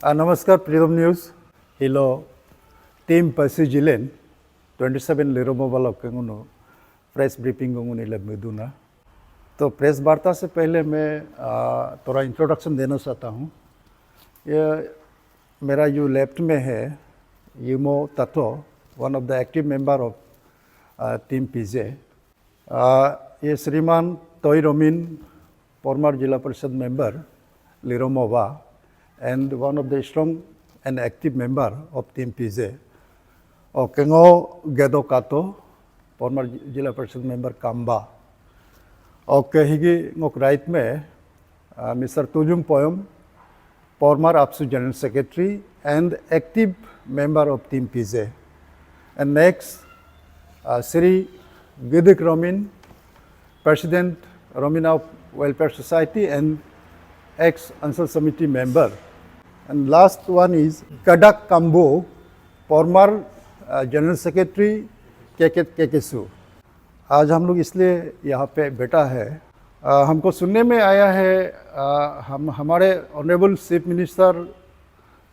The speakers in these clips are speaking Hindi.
नमस्कार प्रीतम न्यूज़ हिलो टीम पसी जिलेन 27 लिरोमो वाला कंगुनो प्रेस ब्रीफिंग कंगुनी लब मिदुना। तो प्रेस वार्ता से पहले मैं थोड़ा इंट्रोडक्शन देना चाहता हूँ। ये मेरा जो लेफ्ट में है यूमो तत्व, one of the active member of team PJ. ये श्रीमान तोई रोमिन फॉर्मर जिला परिषद member Liromoba and one of the strong and active member of Team PJ. और केंगो गेदो कातो फॉर्मर जिला परिषद मेंबर काम्बा। और कहिगी ngok राइट में mister Tujum Poyom former APSU general secretary and active member of Team PJ. And next Sri Gidik Romin, President Romina Welfare Society and ex-Ansal Committee member. And last one is Kadak Kambo, former general secretary KKSU. आज हम लोग इसलिए यहाँ पे बैठा है, हमको सुनने में आया है हमारे ऑनरेबल चीफ मिनिस्टर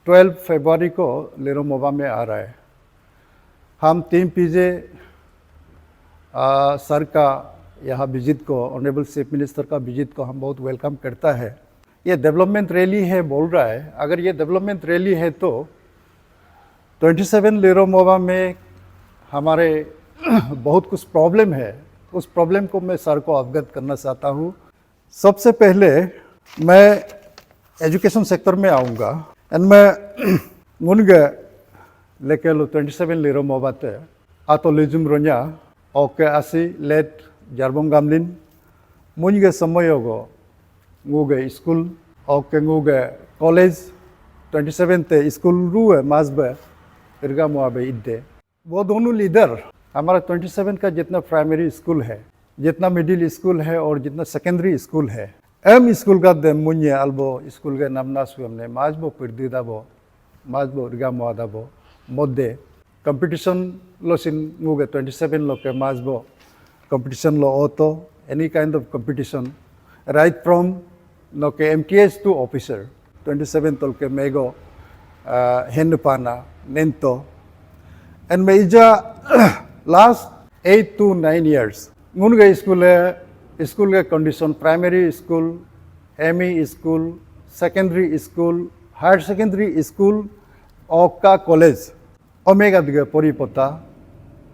12 फरवरी को लिरोमोवा में आ रहा है। हम टीम पीजे सर का यहाँ विजिट को, ऑनरेबल चीफ मिनिस्टर का विजिट को हम बहुत वेलकम करता है। ये डेवलपमेंट रैली है बोल रहा है, अगर ये डेवलपमेंट रैली है तो 27 लिरोमोवा में हमारे बहुत कुछ प्रॉब्लम है, उस प्रॉब्लम को मैं सर को अवगत करना चाहता हूँ। सबसे पहले मैं एजुकेशन सेक्टर में आऊँगा एंड मैं मुनगे लेके लो 27 लिरोमोवा ते आतो लिजुम रोन्या ओके आसी लेट जारबोंग गामलिन मुनगे समय होगो nguge school oke nguge college 27 te school ruwe masbe irga muabe idde। वो दोनों लीडर हमारा 27 का जितना प्राइमरी स्कूल है, जितना मिडिल स्कूल है और जितना सेकेंडरी स्कूल है, एम स्कूल का दे मुन्ये अल्बो स्कूल के नामना सुमने माजबो पिर्दिदाबो माजबो irga muadabo modde competition lo sin nguge 27 lo के माजबो competition lo auto any kind of competition right from no ke MTS to officer 27 tol ke mego hendupana nento and meja last 8 to 9 years ngunga school ke condition primary school ME school secondary school higher secondary school oka college omega dige poripota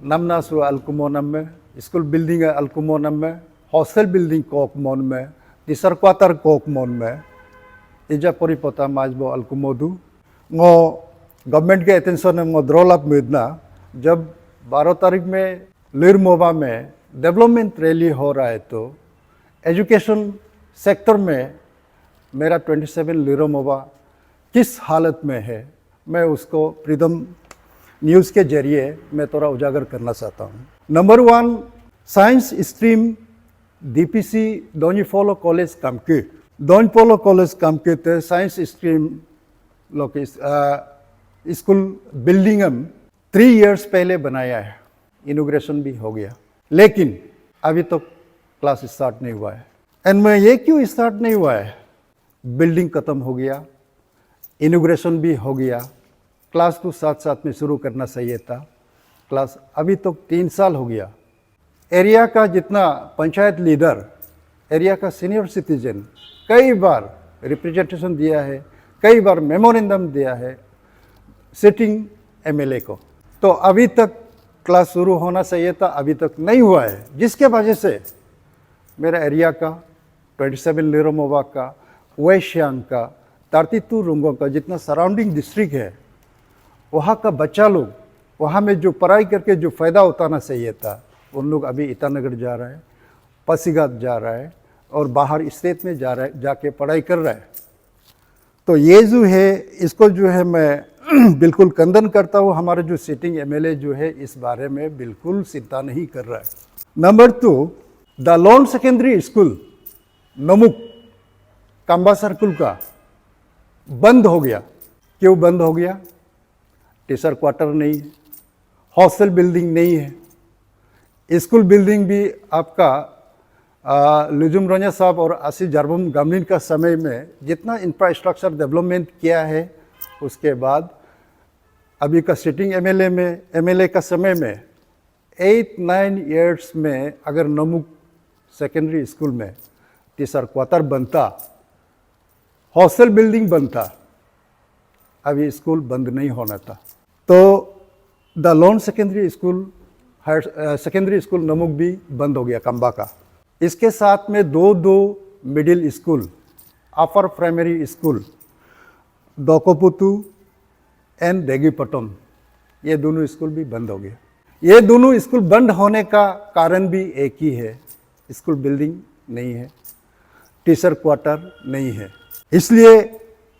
namna su alkumo namme school building alkumo namme hostel building kok mon में तीसर क्वार्टर कोक मन में इजा परिपता माजबो अलकुमोदू ngो गवर्नमेंट के अटेंशन में द्रोलप मिदना जब 12 तारीख में लिरोमोवा में डेवलपमेंट रैली हो रहा है तो एजुकेशन सेक्टर में मेरा 27 लिरोमोवा किस हालत में है मैं उसको प्रीतम न्यूज़ के जरिए मैं थोड़ा उजागर करना चाहता हूँ। Number 1 science stream DPC Donipolo College Kamke। Donipolo College Kamke ते साइंस स्ट्रीम लोके स्कूल बिल्डिंग हम 3 इयर्स पहले बनाया है, इनॉग्रेशन भी हो गया, लेकिन अभी तो क्लास स्टार्ट नहीं हुआ है। एंड मैं ये क्यों स्टार्ट नहीं हुआ है, बिल्डिंग ख़त्म हो गया, इनॉग्रेशन भी हो गया, क्लास तो साथ साथ में शुरू करना चाहिए था, क्लास अभी तो 3 साल हो गया। एरिया का जितना पंचायत लीडर, एरिया का सीनियर सिटीजन कई बार रिप्रेजेंटेशन दिया है, कई बार मेमोरेंडम दिया है सिटिंग MLA को, तो अभी तक क्लास शुरू होना चाहिए था, अभी तक नहीं हुआ है, जिसके वजह से मेरा एरिया का 27 लिरोमोवा का, वेशियांग का, 32 रुंगो का जितना सराउंडिंग डिस्ट्रिक्ट है, वहाँ का बच्चा लोग वहाँ में जो पढ़ाई करके जो फ़ायदा उठाना चाहिए था उन लोग अभी ईटानगर जा रहा है, पासीघाट जा रहा है और बाहर स्टेट में जा रहा है, जाके पढ़ाई कर रहा है। तो ये जो है इसको जो है मैं बिल्कुल कंदन करता हूँ। हमारे जो सिटिंग MLA जो है इस बारे में बिल्कुल चिंता नहीं कर रहा है। नंबर 2 द लॉन secondary school Namuk Kamba circle का बंद हो गया। क्यों बंद हो गया? टीचर क्वार्टर नहीं है, हॉस्टल बिल्डिंग नहीं है, स्कूल बिल्डिंग भी आपका लुजुम रोन्या साहब और आसिफ जारबोम गामलिन का समय में जितना इंफ्रास्ट्रक्चर डेवलपमेंट किया है उसके बाद अभी का सिटिंग एमएलए का समय में 8-9 इयर्स में अगर नमुक सेकेंडरी स्कूल में टीचर क्वार्टर बनता, हॉस्टल बिल्डिंग बनता, अभी स्कूल बंद नहीं होना था। तो द लोन सेकेंडरी स्कूल नमुक भी बंद हो गया कंबा का। इसके साथ में दो middle school, upper primary school Dokoputu and Degipatam, ये दोनों स्कूल भी बंद हो गए। ये दोनों स्कूल बंद होने का कारण भी एक ही है, स्कूल बिल्डिंग नहीं है, टीचर क्वार्टर नहीं है, इसलिए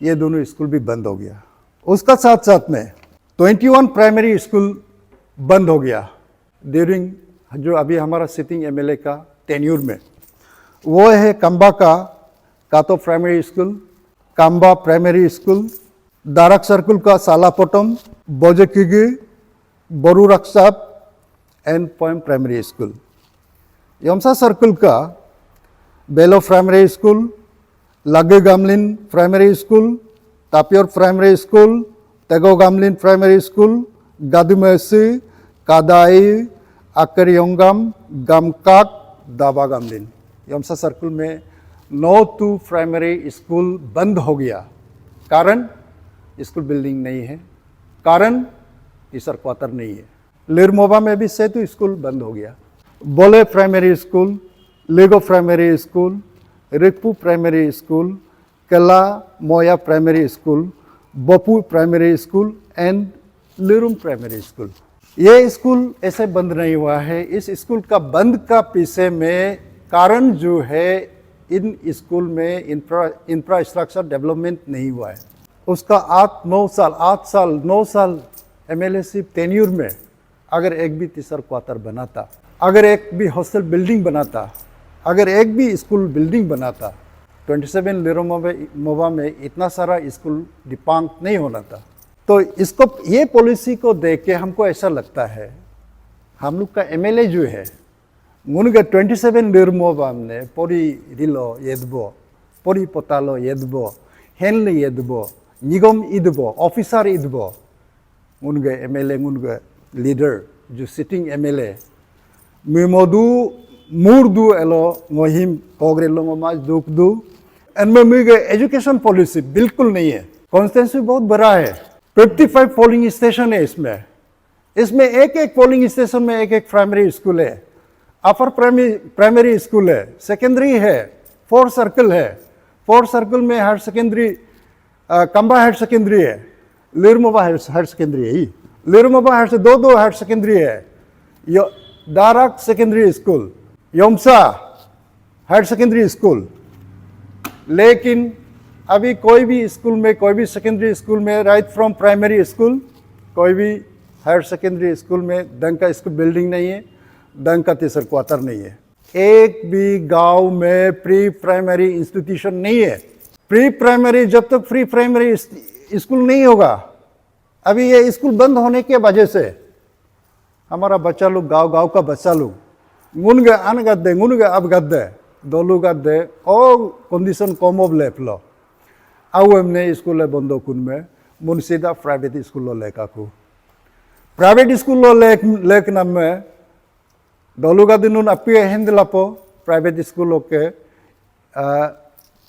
ये दोनों स्कूल भी बंद हो गया। उसका साथ साथ में 21 प्राइमरी स्कूल बंद हो गया ड्यूरिंग जो अभी हमारा सिटिंग एमएलए का टेन्यूर में। वो है कंबा का Kato primary school, Kamba primary school, Darak circle का Salapotam, Bojekigi, Boru Raksap and Poem primary school. Yamsa circle का Belo primary school, Lage Gamlin primary school, Tapior primary school, Tego Gamlin primary school, Gadumesi, Kadai, Akriyongam, Gamkak, Daba Gamlin. यमसा circle में 9 प्राइमरी स्कूल बंद हो गया। कारण स्कूल बिल्डिंग नहीं है, कारण टीचर क्वार्टर नहीं है। लिरमोबा में भी 7 स्कूल बंद हो गया। Bole primary school, Lego primary school, Rikpu primary school, Kala Moya primary school, Bapu primary school and Lirum primary school. ये स्कूल ऐसे बंद नहीं हुआ है। इस स्कूल का बंद का पीछे में कारण जो है, इन स्कूल में इंफ्रास्ट्रक्चर डेवलपमेंट नहीं हुआ है। उसका 8 साल 9 साल एमएलए सिर्फ टेन्यूर में अगर एक भी टीचर क्वार्टर बनाता, अगर एक भी हॉस्टल बिल्डिंग बनाता, अगर एक भी स्कूल बिल्डिंग बनाता, 27 लिरोमोबा में इतना सारा स्कूल डिपांग नहीं होना था। तो इसको, ये पॉलिसी को देख के हमको ऐसा लगता है, हम लोग का एमएलए जो है मुनगे 27 लिरोमोबा ने पोरी रिलो येदबो, पोरी पोतालो येदबो, हेनले येदबो, निगम इदबो, ऑफिसर इदबो, मुनगे एमएलए मुनगे लीडर जो सिटिंग एमएलए मिमोदू मूर्दू एलो मोहिम कोगरेलो ममाज दुखदू एनमें मुझे एजुकेशन पॉलिसी बिल्कुल नहीं है। कॉन्स्टिट्यूंसी बहुत बड़ा है, 55 पोलिंग स्टेशन है इसमें एक पोलिंग स्टेशन में एक प्राइमरी स्कूल है, अपर प्राइमरी स्कूल है, सेकेंडरी है, 4 सर्कल है। 4 सर्कल में हायर सेकेंडरी, कंबा हायर सेकेंडरी है, लिरमोबा हायर सेकेंडरी है, लिरमोबा हायर से दो हायर सेकेंडरी है, Darak secondary school, Yamsa higher secondary school. लेकिन अभी कोई भी स्कूल में, कोई भी सेकेंडरी स्कूल में, राइट फ्रॉम प्राइमरी स्कूल, कोई भी हायर सेकेंडरी स्कूल में ढंग का स्कूल बिल्डिंग नहीं है, ढंग का टीचर क्वार्टर नहीं है। एक भी गांव में प्री प्राइमरी इंस्टीट्यूशन नहीं है। प्री प्राइमरी, जब तक प्री प्राइमरी स्कूल नहीं होगा, अभी ये स्कूल बंद होने के वजह से हमारा बच्चा लोग, गांव का बच्चा लोग मुनगे अन गद्दे, मुनगे अब गद्दे, दोलू गद्दे और कंडीशन कम ऑफ लेफ्लो आउ एमने स्कूल बंद कुन में मुन सीधा प्राइवेट स्कूल लेका को प्राइवेट स्कूल लेक नाम में दोलू गद्दे नुन अपी हेंदलापो प्राइवेट स्कूलों के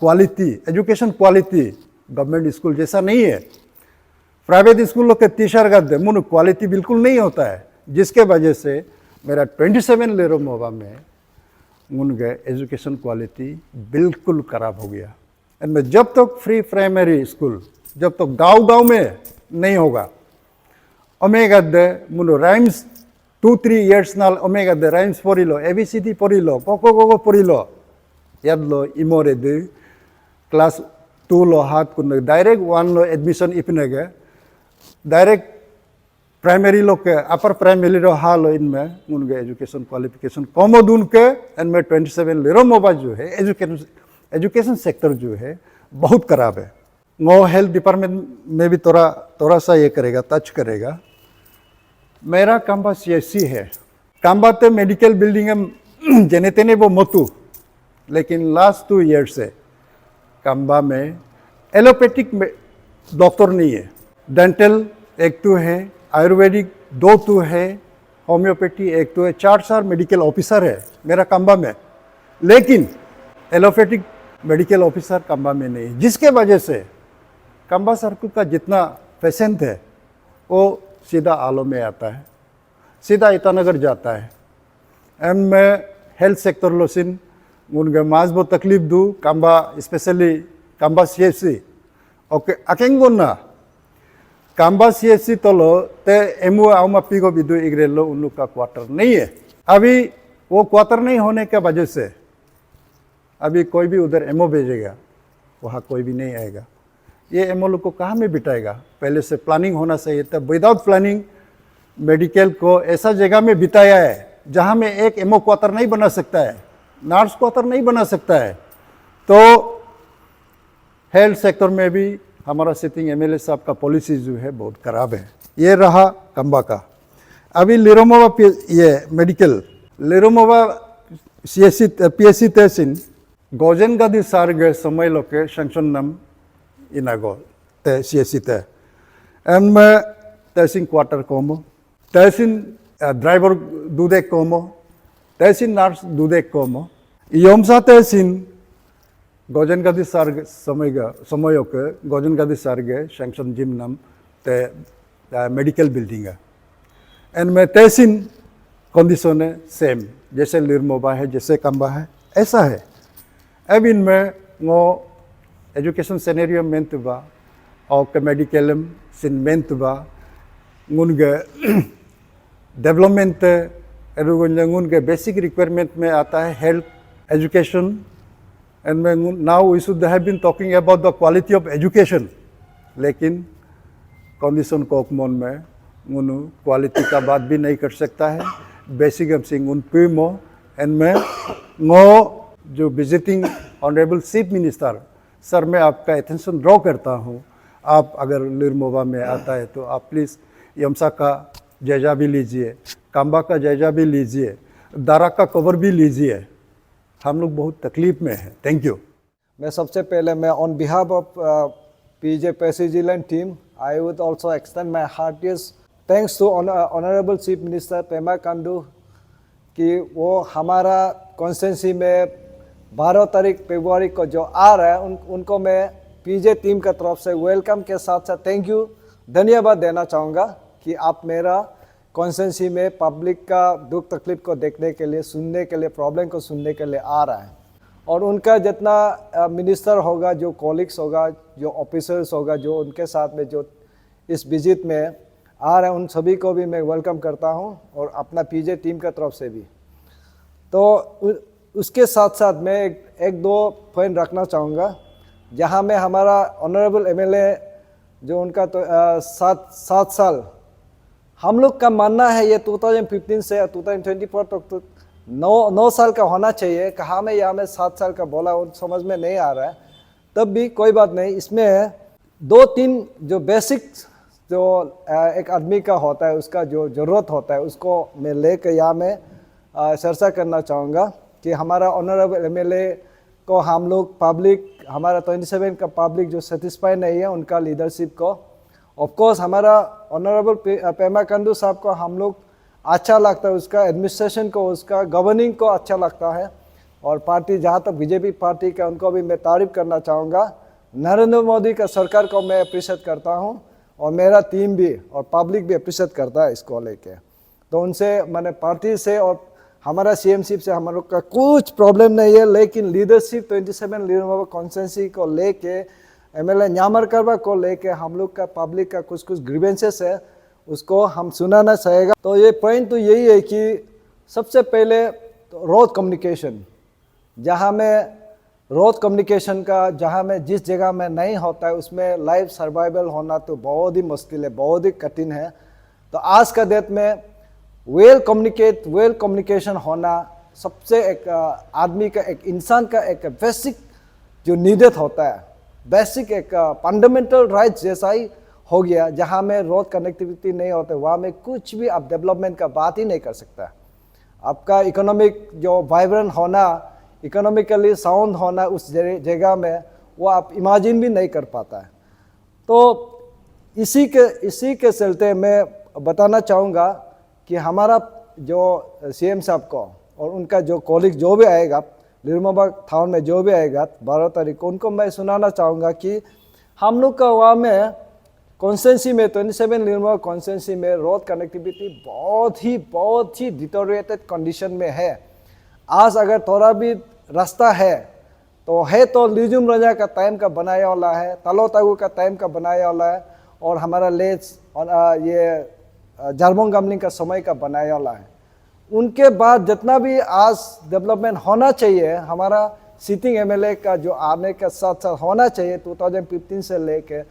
quality, education quality government school जैसा नहीं है। प्राइवेट स्कूलों के टीचर गद्दे मुन क्वालिटी बिल्कुल नहीं होता है, जिसके वजह से मेरा 27 लिरोमोबा में उनके एजुकेशन क्वालिटी बिल्कुल ख़राब हो गया। इनमें जब तक फ्री प्राइमरी स्कूल, जब तक गांव में नहीं होगा, ओमेगद्दे मुनो राइम्स 2-3 इयर्स नाल ओमेगद्दे राइम्स पढ़िलो, ABCD पढ़िलो, कोको पढ़िलो, यादलो इमोरेदे क्लास 2 लो हाथ कुन डायरेक्ट 1 लो एडमिशन इपनेगे डायरेक्ट प्राइमरी लोग के अपर प्राइमरी लो हाल इनमें उनके एजुकेशन क्वालिफिकेशन कम दून के इनमें 27 लिरोमोबा जो है एजुकेशन सेक्टर जो है बहुत खराब है। नो हेल्थ डिपार्टमेंट में भी थोड़ा सा ये करेगा, टच करेगा। मेरा काम्बा CSC है, काम्बा ते मेडिकल बिल्डिंग है जने तेने वो मोतू, लेकिन लास्ट 2 ईयर्स से काम्बा में एलोपैथिक डॉक्टर नहीं है। डेंटल 1-2 है, आयुर्वेदिक 2-2 है, होम्योपैथी 1-2 है, 4 मेडिकल ऑफिसर है मेरा कंबा में, लेकिन एलोपैथिक मेडिकल ऑफिसर कंबा में नहीं, जिसके वजह से कंबा सर्कल का जितना पेशेंट है वो सीधा आलो में आता है, सीधा ईटानगर जाता है। एंड मैं हेल्थ सेक्टर लोसिन उनके माजबो तकलीफ दू कंबा स्पेशली कंबा CHC ओके अकेंगोना कंबा CHC तलो ते एमओ आउमा पीगो बिदु इग्रेलो उन लोग का क्वार्टर नहीं है। अभी वो क्वार्टर नहीं होने के वजह से अभी कोई भी उधर एमओ भेजेगा वहाँ कोई भी नहीं आएगा। ये एमओ लोग को कहाँ में बिठाएगा? पहले से प्लानिंग होना चाहिए था। विदाउट प्लानिंग मेडिकल को ऐसा जगह में बिताया है जहाँ में एक एमओ क्वार्टर नहीं बना सकता है, नर्स क्वार्टर नहीं बना सकता है। तो हेल्थ सेक्टर में भी हमारा सिटिंग MLA साहब का पॉलिसी जो है बहुत खराब है। ये रहा कंबा का। अभी लिरोमोवा ये मेडिकल लिरोमोवा PSC तहसीन गोजन गादी सार्ग समय लोके संक्शन नाम इनागो ते CSC ते एंड में तहसीन क्वार्टर कोमो तहसीन ड्राइवर दूधे कोमो तहसीन नर्स दूधे कोमो योमसा तहसीन गोजन गादी सार्ग समय के गोजन गादी सार्ग संक्शन जिम नाम ते मेडिकल बिल्डिंग है एंड में तहसीन कंडीशन है सेम जैसे लिरमोबा है जैसे कंबा है ऐसा है। अब इनमें वो एजुकेशन सेनेरियो मेंतुबा और मेडिकल सिन मेंतुबा उनके डेवलपमेंट उनके बेसिक रिक्वायरमेंट में आता है हेल्थ एजुकेशन एंड में now we should have been talking about the quality of education, लेकिन कंडीशन कोकमोन में उन क्वालिटी का बात भी नहीं कर सकता है। बेसिक सिंह उन पीमो एंड में वो जो visiting honourable chief minister sir मैं आपका अटेंशन ड्रॉ करता हूँ, आप अगर लिरमोबा में आता है तो आप प्लीज़ यमसा का जायजा भी लीजिए, कंबा का जायजा भी लीजिए, दारा का कवर भी लीजिए, हम लोग बहुत तकलीफ में हैं। Thank you. मैं सबसे पहले मैं on behalf of PJ Presidial team I would also extend my heartiest thanks to honourable chief minister Pema Khandu कि वो हमारा कॉन्स्टिट्यूंसी में 12 तारीख फरवरी को जो आ रहा है उनको मैं PJ टीम का तरफ से वेलकम के साथ साथ थैंक यू धन्यवाद देना चाहूँगा कि आप मेरा कॉन्स्टिट्यूंसी में पब्लिक का दुख तकलीफ को देखने के लिए, सुनने के लिए, प्रॉब्लम को सुनने के लिए आ रहा है। और उनका जितना मिनिस्टर होगा, जो कॉलिग्स होगा, जो ऑफिसर्स होगा, जो उनके साथ में जो इस विजिट में आ रहे हैं उन सभी को भी मैं वेलकम करता हूं और अपना PJ टीम का तरफ से भी। तो उसके साथ साथ मैं एक दो पॉइंट रखना चाहूँगा जहां में हमारा ऑनरेबल MLA जो उनका तो 7 साल हम लोग का मानना है ये 2015 से 2024 तक तो 9 साल का होना चाहिए। कहाँ में यहाँ में 7 साल का बोला और समझ में नहीं आ रहा है, तब भी कोई बात नहीं। इसमें 2-3 जो बेसिक जो एक आदमी का होता है उसका जो ज़रूरत होता है उसको मैं लेकर यहाँ में चर्चा करना चाहूँगा कि हमारा ऑनरेबल MLA को हम लोग पब्लिक हमारा 27 का पब्लिक जो सेटिस्फाई नहीं है उनका लीडरशिप को, ऑफ कोर्स हमारा ऑनरेबल पेमा खांडू साहब को हम लोग अच्छा लगता है, उसका एडमिनिस्ट्रेशन को, उसका गवर्निंग को अच्छा लगता है। और पार्टी जहाँ तक BJP पार्टी का उनको भी मैं तारीफ करना चाहूँगा। नरेंद्र मोदी का सरकार को मैं अप्रिशिएट करता हूँ और मेरा टीम भी और पब्लिक भी अप्रिशिएट करता है इसको लेके। तो उनसे मैंने पार्टी से और हमारा CMC से हम लोग का कुछ प्रॉब्लम नहीं है, लेकिन लीडरशिप 27 लिरमोबा कॉन्स्टिट्यूंसी को लेके MLA न्यामरकरवा को लेके हम लोग का पब्लिक का कुछ ग्रीवेंसेस है उसको हम सुनाना चाहेगा। तो ये पॉइंट तो यही है कि सबसे पहले तो रोड कम्युनिकेशन, जहाँ में रोड कम्युनिकेशन का जहाँ में जिस जगह में नहीं होता है उसमें लाइफ सर्वाइवल होना तो बहुत ही मुश्किल है, बहुत ही कठिन है। तो आज का डेट में वेल कम्युनिकेशन होना सबसे एक आदमी का, एक इंसान का एक बेसिक जो नीडेड होता है, बेसिक एक फंडामेंटल राइट जैसा ही हो गया। जहाँ में रोड कनेक्टिविटी नहीं होते वहाँ में कुछ भी आप डेवलपमेंट का बात ही नहीं कर सकता। आपका इकोनॉमिक जो वाइब्रेंट होना, इकोनॉमिकली साउंड होना उस जगह में वो आप इमेजिन भी नहीं कर पाता है। तो इसी के चलते मैं बताना चाहूँगा कि हमारा जो सीएम साहब को और उनका जो कॉलीग जो भी आएगा लिरमोबा टाउन में जो भी आएगा 12 तारीख को, उनको मैं सुनाना चाहूँगा कि हम लोग का वहाँ में कॉन्स्टेंसी में 27 लिरमोबा कॉन्स्टेंसी में रोड कनेक्टिविटी बहुत ही डिटोरिएटेड कंडीशन में है। आज अगर थोड़ा भी रास्ता है तो लिजुम रजा का टाइम का बनाया वाला है, तलो तागु का टाइम का बनाया वाला है, और हमारा लेस और ये जारबोंग गामलिंग का समय का बनाया वाला है। उनके बाद जितना भी आज डेवलपमेंट होना चाहिए, हमारा सिटिंग एमएलए का जो आने के साथ साथ होना चाहिए 2015 से लेके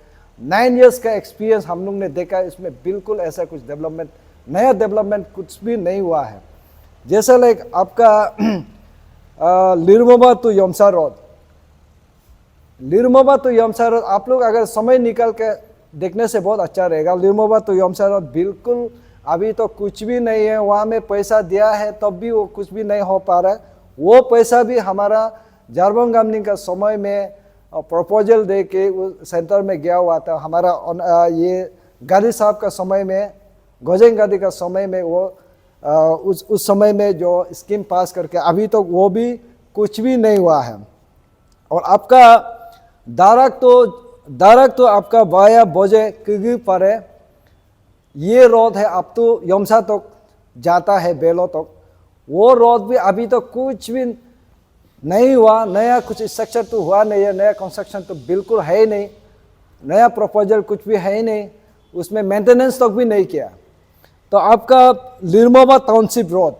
9 इयर्स का एक्सपीरियंस हम लोग ने देखा, इसमें बिल्कुल ऐसा कुछ डेवलपमेंट, नया डेवलपमेंट कुछ भी नहीं हुआ है। जैसे लाइक आपका लिरमोबा टू यमसा रोड, लिरमोबा टू यमसा रोड आप लोग अगर समय निकाल के देखने से बहुत अच्छा रहेगा। लिरमोबा टू यमसा रोड बिल्कुल अभी तो कुछ भी नहीं है, वहाँ में पैसा दिया है तब भी वो कुछ भी नहीं हो पा रहा है। वो पैसा भी हमारा जारबोंग गामलिंग का समय में प्रपोजल दे के सेंटर में गया हुआ था। हमारा ये गादी साहब का समय में, गोजेंग गादी का समय में वो उस समय में जो स्कीम पास करके अभी तो वो भी कुछ भी नहीं हुआ है। और आपका दारक तो आपका बाया बोजे किगी परे ये रोड है, अब तो यमसा तक जाता है बेलो तक, वो रोड भी अभी तो कुछ भी नहीं हुआ। नया कुछ स्ट्रक्चर तो हुआ नहीं है, नया कंस्ट्रक्शन तो बिल्कुल है ही नहीं, नया प्रपोजल कुछ भी है ही नहीं, उसमें मेंटेनेंस तक भी नहीं किया। तो आपका लिरमोबा टाउनशिप रोड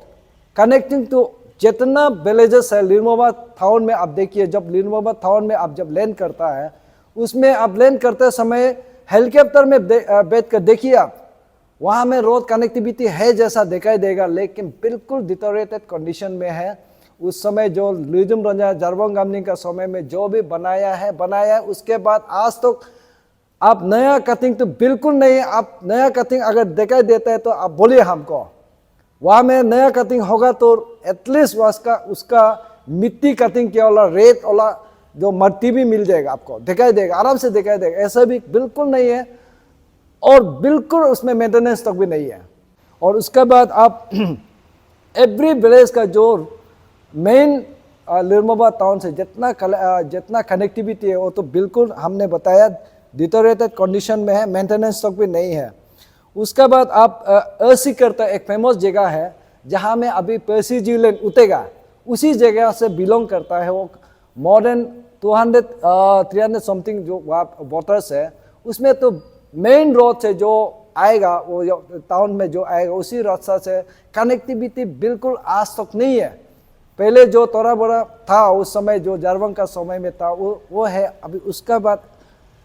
कनेक्टिंग टू जितना विलेजेस है लिरमोबा टाउन में, आप देखिए जब लिरमोबा टाउन में आप जब लैंड करता है, उसमें आप लैंड करते समय हेलीकॉप्टर में बैठ कर देखिए आप, वहाँ में रोड कनेक्टिविटी है जैसा दिखाई देगा, लेकिन बिल्कुल डिटोरेटेड कंडीशन में है। उस समय जो लिजुम रंजा जारबोंग गामलिंग का समय में जो भी बनाया है, उसके बाद आज तक आप नया कटिंग तो बिल्कुल नहीं। आप नया कटिंग अगर दिखाई देता है तो आप बोलिए हमको, वहाँ में नया कटिंग होगा तो एटलीस्ट उसका मिट्टी कटिंग किया वाला रेत वाला जो मट्टी भी मिल जाएगा, आपको दिखाई देगा, आराम से दिखाई देगा। ऐसा भी बिल्कुल नहीं है और बिल्कुल उसमें मेंटेनेंस तक भी नहीं है। और उसके बाद आप एवरी विलेज का जो मेन लिरमोबा टाउन से जितना कनेक्टिविटी है वो तो बिल्कुल हमने बताया डिटोरेटेड कंडीशन में है, मेंटेनेंस तक भी नहीं है। उसके बाद आप अर्सी करता एक फेमस जगह है जहाँ में अभी पर्सी जी लैंड उठेगा, उसी जगह से बिलोंग करता है। वो मोर देन 300 समथिंग जो वोटर्स है, उसमें तो मेन रोड से जो आएगा, वो टाउन में जो आएगा उसी रास्ता से कनेक्टिविटी बिल्कुल आज तक नहीं है। पहले जो थोड़ा बड़ा था उस समय जो जारबोंग का समय में था वो है अभी। उसका बाद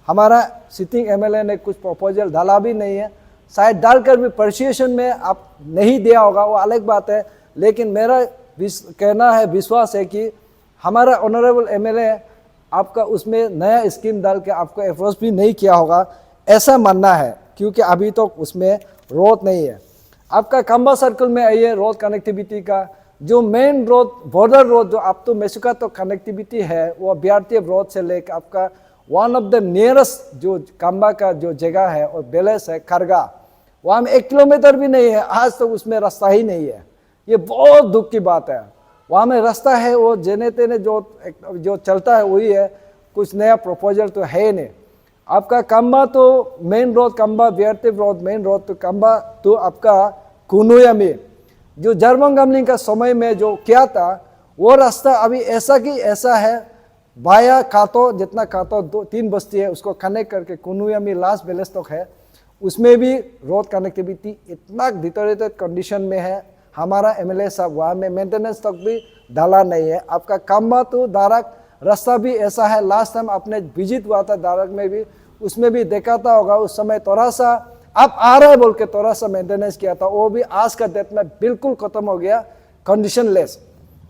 हमारा सिटिंग एमएलए ने कुछ प्रपोजल डाला भी नहीं है, शायद डालकर भी परसुएशन में आप नहीं दिया होगा, वो अलग बात है। लेकिन मेरा कहना है, विश्वास है कि हमारा ऑनरेबल एमएलए आपका उसमें नया स्कीम डाल के आपको अप्रोच भी नहीं किया होगा, ऐसा मानना है, क्योंकि अभी तो उसमें रोड नहीं है। आपका कंबा सर्कल में आइए, रोड कनेक्टिविटी का जो मेन रोड बॉर्डर रोड जो आप तो मेसुका तो कनेक्टिविटी है, वो बीआरटीएफ रोड से लेकर आपका वन ऑफ द नियरेस्ट जो कंबा का जो जगह है और बेलेस है खरगा, वहाँ में 1 किलोमीटर भी नहीं है, आज तक तो उसमें रास्ता ही नहीं है। ये बहुत दुख की बात है। वहाँ में रास्ता है, वो जेने तेने जो चलता है वही है, कुछ नया प्रपोजल तो है नहीं। आपका कंबा तो main road, Kamba BRTF road main road तो कंबा तो आपका कुनुया में जो जारबोंग गामलिंग का समय में जो किया था, वो रास्ता अभी ऐसा कि ऐसा है, बाया कातो जितना कातो 2-3 बस्ती है उसको कनेक्ट करके कुनुया में लास्ट विलेज तक है, उसमें भी रोड कनेक्टिविटी इतना डिटोरेटेड कंडीशन में है। हमारा एमएलए साहब वहाँ में मेंटेनेंस तक भी डाला नहीं है। आपका कंबा तो दारक रास्ता भी ऐसा है, लास्ट टाइम आपने विजिट हुआ था दारक में भी, उसमें भी देखा था होगा, उस समय थोड़ा सा आप आ रहा है बोल के थोड़ा सा मेंटेनेंस किया था, वो भी आज का डेट में बिल्कुल खत्म हो गया, कंडीशन लेस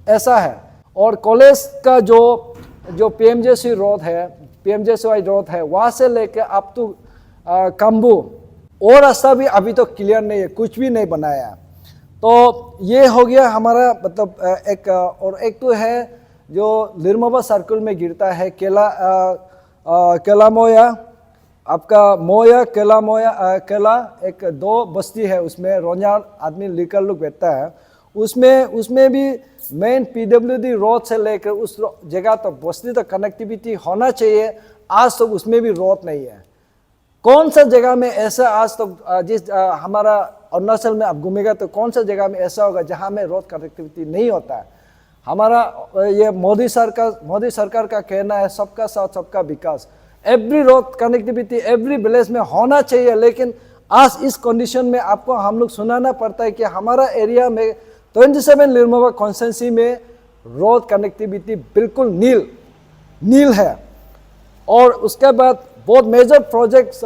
ऐसा है। और कॉलेज का जो पीएमजेसी रोड है, पीएमजेसी रोड है, वहाँ से लेके आप तो कम्बू वो रास्ता भी अभी तो क्लियर नहीं है, कुछ भी नहीं बनाया है। तो ये हो गया हमारा मतलब एक। और एक तो है जो लिरमोबा सर्कल में गिरता है केलामोया आपका मोया केला एक 2 बस्ती है, उसमें रोजान आदमी लेकर लोग बैठता है, उसमें भी मेन पीडब्ल्यूडी रोड से लेकर उस जगह तक बस्ती तक कनेक्टिविटी होना चाहिए। आज तक उसमें भी रोड नहीं है। कौन सा जगह में ऐसा आज तक हमारा अरुणाचल में आप घूमेगा तो कौन सा जगह में ऐसा होगा जहां में रोड कनेक्टिविटी नहीं होता है। हमारा ये मोदी सरकार का कहना है सबका साथ सबका विकास। Every road connectivity every village में होना चाहिए, लेकिन आज इस कंडीशन में आपको हम लोग सुनाना पड़ता है कि हमारा एरिया में 27 लिरमोबा कॉन्स्टिट्यूंसी में रोड कनेक्टिविटी बिल्कुल नील है। और उसके बाद बहुत मेजर प्रोजेक्ट्स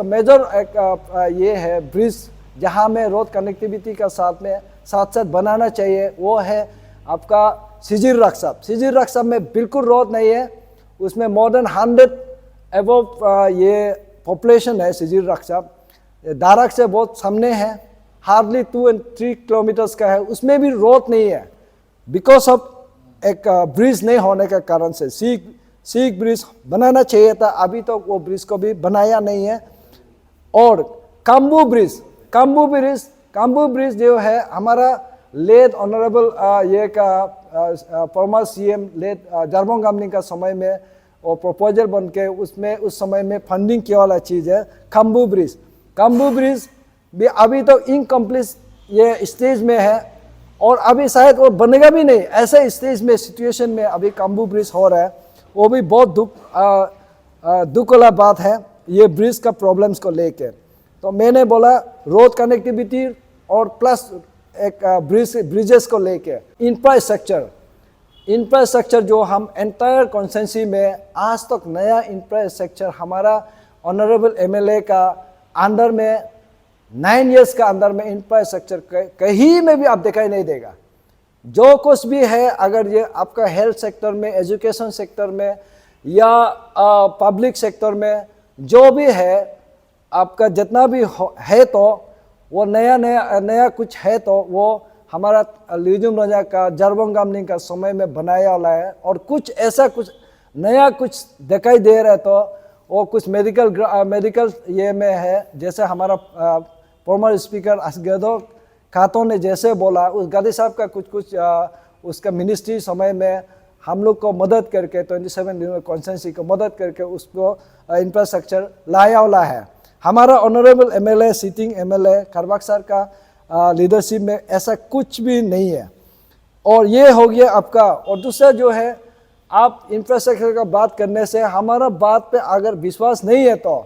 ये है ब्रिज जहाँ में रोड कनेक्टिविटी का साथ बनाना चाहिए, वो है आपका सिजिर रक्सब में बिल्कुल रोड नहीं है। उसमें मोर देन 100 एबव ये पॉपुलेशन है सिजिर रक्सब। दारक से बहुत सामने है, हार्डली 2 and 3 किलोमीटर्स का है, उसमें भी रोड नहीं है बिकॉज ऑफ एक ब्रिज नहीं होने के कारण से। सीख ब्रिज बनाना चाहिए था, अभी तक वो ब्रिज को भी बनाया नहीं है। और काम्बू ब्रिज जो है हमारा लेट ऑनरेबल ये का फॉर्मर सीएम लेट जारबोंग गामलिंग का समय में वो प्रपोजल बन के उसमें उस समय में फंडिंग किया वाला चीज़ है काम्बू ब्रिज भी अभी तो इनकम्प्लीट ये स्टेज में है और अभी शायद वो बनेगा भी नहीं। ऐसे स्टेज में सिचुएशन में अभी काम्बू ब्रिज हो रहा है, वो भी बहुत दुख वाला बात है ये ब्रिज का प्रॉब्लम्स को लेके। तो मैंने बोला रोड कनेक्टिविटी और प्लस एक ब्रिजेस को लेके इंफ्रास्ट्रक्चर जो हम एंटायर कॉन्स्टिट्यूंसी में आज तक नया इंफ्रास्ट्रक्चर हमारा ऑनरेबल एमएलए का अंडर में 9 इयर्स का अंदर में इंफ्रास्ट्रक्चर कहीं में भी आप दिखाई नहीं देगा। जो कुछ भी है अगर ये आपका हेल्थ सेक्टर में, एजुकेशन सेक्टर में या पब्लिक सेक्टर में जो भी है आपका जितना भी है तो वो नया कुछ है तो वो हमारा लिजुम रजा का जारबोंग गामलिंग का समय में बनाया वाला है। और कुछ ऐसा कुछ नया कुछ दिखाई दे रहा है तो वो कुछ मेडिकल ये में है, जैसे हमारा फॉर्मर स्पीकर असगदो खातों ने जैसे बोला उस गादी साहब का कुछ उसका मिनिस्ट्री समय में हम लोग को मदद करके 27 कॉन्स्टिट्यूंसी को मदद करके उसको इंफ्रास्ट्रक्चर लाया वाला है। हमारा honourable MLA sitting MLA Kharbag sir का लीडरशिप में ऐसा कुछ भी नहीं है। और ये हो गया आपका। और दूसरा जो है आप इंफ्रास्ट्रक्चर का बात करने से हमारा बात पे अगर विश्वास नहीं है तो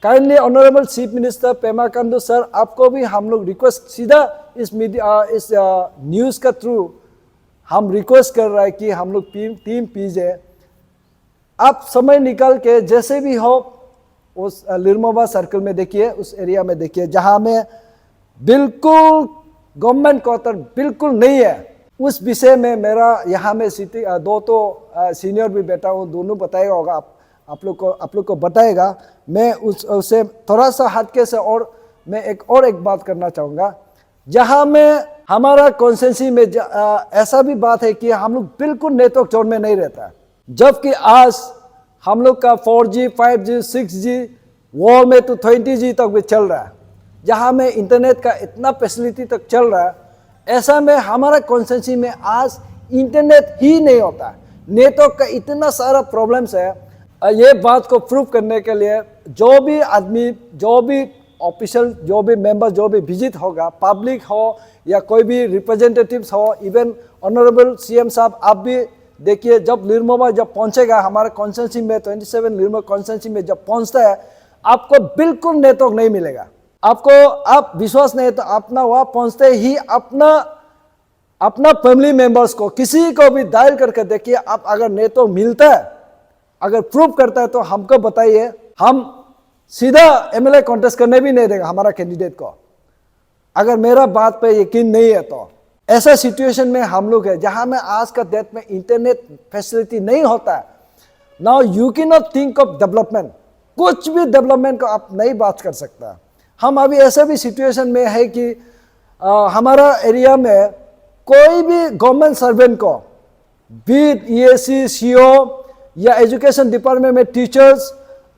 kindly honourable chief minister Pema Khandu sir आपको भी हम लोग रिक्वेस्ट सीधा इस न्यूज़ का थ्रू हम रिक्वेस्ट कर रहा है कि हम लोग टीम पीजे आप समय निकाल के जैसे भी हो उस लिरमोबा सर्कल में देखिए, उस एरिया में देखिए जहाँ में बिल्कुल गवर्नमेंट क्वार्टर बिल्कुल नहीं है। उस विषय में मेरा यहाँ में दो तो सीनियर भी बैठा हूँ, दोनों बताएगा होगा आप लोग को बताएगा। मैं उससे थोड़ा सा हटके से और मैं एक बात करना चाहूँगा। जहाँ में हमारा कॉन्स्टिट्यूंसी में ऐसा भी बात है कि हम लोग बिल्कुल नेटवर्क जोन में नहीं रहता है, जबकि आज हम लोग का 4G 5G 6G वॉल में तो 20G तक भी चल रहा है, जहाँ में इंटरनेट का इतना फैसिलिटी तक चल रहा है। ऐसा में हमारा कॉन्स्टिट्यूंसी में आज इंटरनेट ही नहीं होता है, नेटवर्क का इतना सारा प्रॉब्लम्स है। ये बात को प्रूव करने के लिए जो भी आदमी, जो भी ऑफिशियल, जो भी मेंबर, जो भी विजिट होगा, पब्लिक हो या कोई भी रिप्रेजेंटेटिव्स हो, इवन ऑनरेबल सीएम साहब आप भी देखिए, जब लिरमोबा जब पहुंचेगा हमारे कॉन्स्टिट्यूंसी में 27 लिरमोबा कॉन्स्टिट्यूंसी में जब पहुंचता है आपको बिल्कुल नेटवर्क नहीं मिलेगा। आप विश्वास नहीं है तो अपना वहाँ पहुंचते ही अपना फैमिली मेंबर्स को किसी को भी डायल करके देखिए, आप अगर नेटवर्क मिलता है, अगर प्रूव करता है तो हमको बताइए, हम सीधा एमएलए कॉन्टेस्ट करने भी नहीं देगा हमारा कैंडिडेट को, अगर मेरा बात पे यकीन नहीं है तो। ऐसा सिचुएशन में हम लोग है जहां में आज का डेट में इंटरनेट फैसिलिटी नहीं होता है। Now you can not think of development, कुछ भी डेवलपमेंट को आप नहीं बात कर सकता। हम अभी ऐसे भी सिचुएशन में है कि हमारा एरिया में कोई भी गवर्नमेंट सर्वेंट को बीट EAC CO या एजुकेशन डिपार्टमेंट में टीचर्स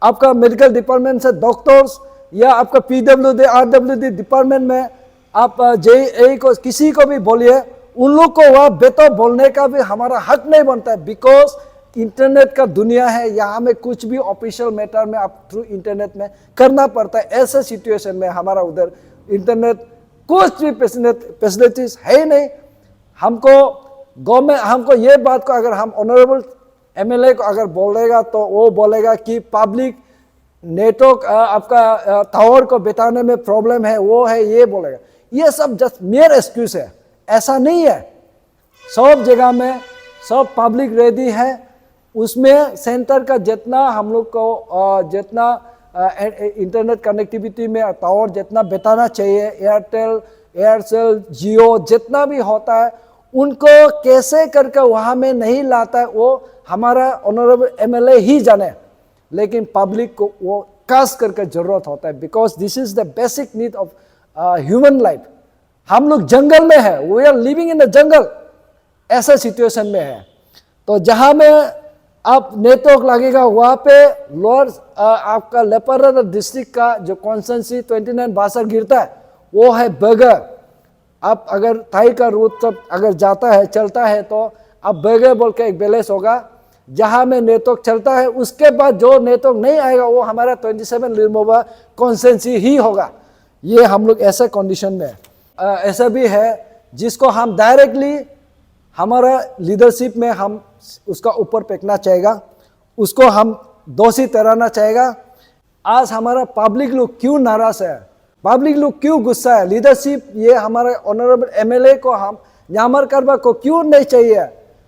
आपका मेडिकल डिपार्टमेंट से डॉक्टर्स या आपका PWD RWD डिपार्टमेंट में आप JEE को किसी को भी बोलिए, उन लोग को वह बेतो बोलने का भी हमारा हक नहीं बनता है, बिकॉज इंटरनेट का दुनिया है। यहाँ में कुछ भी ऑफिशियल मैटर में आप थ्रू इंटरनेट में करना पड़ता है। ऐसे सिचुएशन में हमारा उधर इंटरनेट कुछ भी फैसिलिटीज है ही नहीं। हमको गवर्नमेंट हमको ये बात को अगर हम ऑनरेबल MLA को अगर बोलेगा तो वो बोलेगा कि पब्लिक नेटवर्क आपका टावर को बिताने में प्रॉब्लम है, वो है, ये बोलेगा। ये सब जस्ट मेयर एक्सक्यूज है, ऐसा नहीं है। सब जगह में सब पब्लिक रेडी है, उसमें सेंटर का जितना हम लोग को जितना इंटरनेट कनेक्टिविटी में टावर जितना बिताना चाहिए, एयरटेल, एयरसेल, जियो जितना भी होता है, उनको कैसे करके वहाँ में नहीं लाता है वो हमारा ऑनरेबल MLA ही जाने। लेकिन पब्लिक को वो कास्ट करके जरूरत होता है, because this is the basic need of human life. हम लोग जंगल में है, we are living in the jungle, ऐसा सिचुएशन में है। तो जहाँ में आप नेटवर्क लगेगा वहाँ पे लोअर आपका लेपारादा डिस्ट्रिक्ट का जो कॉन्स्टेंसी 29 बासर गिरता है वो है बगर। आप अगर थाई का रूट सब अगर जाता है चलता है तो आप बगर बोल के एक विलेज होगा जहाँ में नेटवर्क चलता है, उसके बाद जो नेटवर्क नहीं आएगा वो हमारा 27 लिरमोबा कॉन्स्टेंसी ही होगा। ये हम लोग ऐसे कंडीशन में ऐसा भी है जिसको हम डायरेक्टली हमारा लीडरशिप में हम उसका ऊपर फेंकना चाहेगा, उसको हम दोषी ठहराना चाहेगा। आज हमारा पब्लिक लोग क्यों नाराज है, पब्लिक लोग क्यों गुस्सा है, लीडरशिप ये हमारे ऑनरेबल MLA को हम न्यामर करवा को क्यों नहीं चाहिए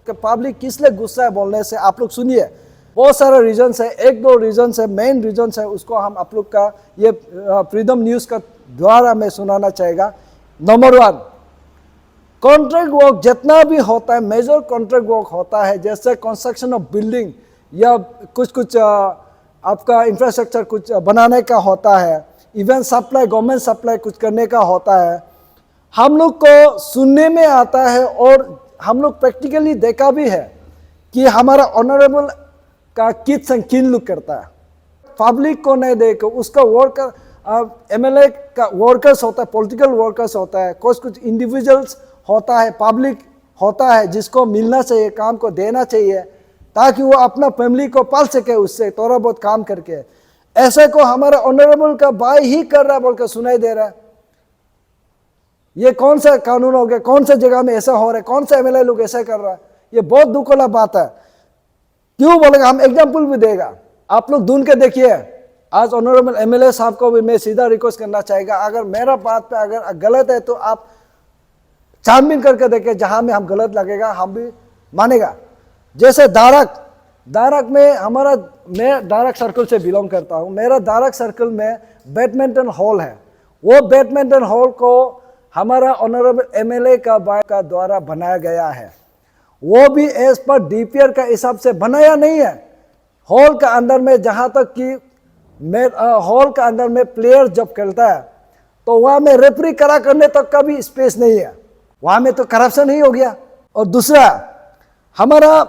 कि पब्लिक किस लिए गुस्सा है बोलने से। आप लोग सुनिए, बहुत सारे रीजन्स है, एक दो रीजन्स है, मेन रीजन्स है, उसको हम आप लोग का ये फ्रीडम न्यूज़ का द्वारा मैं सुनाना चाहेगा। नंबर 1, कॉन्ट्रैक्ट वर्क जितना भी होता है, मेजर कॉन्ट्रैक्ट वर्क होता है, जैसे कंस्ट्रक्शन ऑफ बिल्डिंग या कुछ आपका इंफ्रास्ट्रक्चर कुछ बनाने का होता है, इवन सप्लाई गवर्नमेंट सप्लाई कुछ करने का होता है, हम लोग को सुनने में आता है और हम लोग प्रैक्टिकली देखा भी है कि हमारा ऑनरेबल का किस किन लुक करता है। पब्लिक को नहीं देकर उसका वर्कर MLA का वर्कर्स होता है, पॉलिटिकल वर्कर्स होता है, कुछ इंडिविजुअल्स होता है, पब्लिक होता है जिसको मिलना चाहिए, काम को देना चाहिए ताकि वो अपना फैमिली को पाल सके उससे थोड़ा बहुत काम करके। ऐसे को हमारा ऑनरेबल का भाई ही कर रहा बोलकर सुनाई दे रहा है। ये कौन सा कानून हो गया, कौन सा जगह में ऐसा हो रहा है, कौन सा MLA लोग ऐसा कर रहा है, ये बहुत दुख वाला बात है। क्यों बोलेगा, हम एग्जाम्पल भी देगा, आप लोग ढूंढ के देखिए। आज ऑनरेबल MLA साहब को भी मैं सीधा रिक्वेस्ट करना चाहेगा, अगर मेरा बात पे अगर गलत है तो आप छानबीन करके देखे, जहां में हम गलत लगेगा हम भी मानेगा। जैसे दारक में हमारा, मैं दारक सर्कल से बिलोंग करता हूं, मेरा दारक सर्कल में बैडमिंटन हॉल है। वो बैडमिंटन हॉल को हमारा ऑनरेबल MLA का द्वारा बनाया गया है, वो भी एज पर DPR का हिसाब से बनाया नहीं है। हॉल का अंदर में जहां तक कि हॉल का अंदर में प्लेयर जब खेलता है तो वहां में रेफरी करा करने तक का भी स्पेस नहीं है, वहां में तो करप्शन ही हो गया। और दूसरा हमारा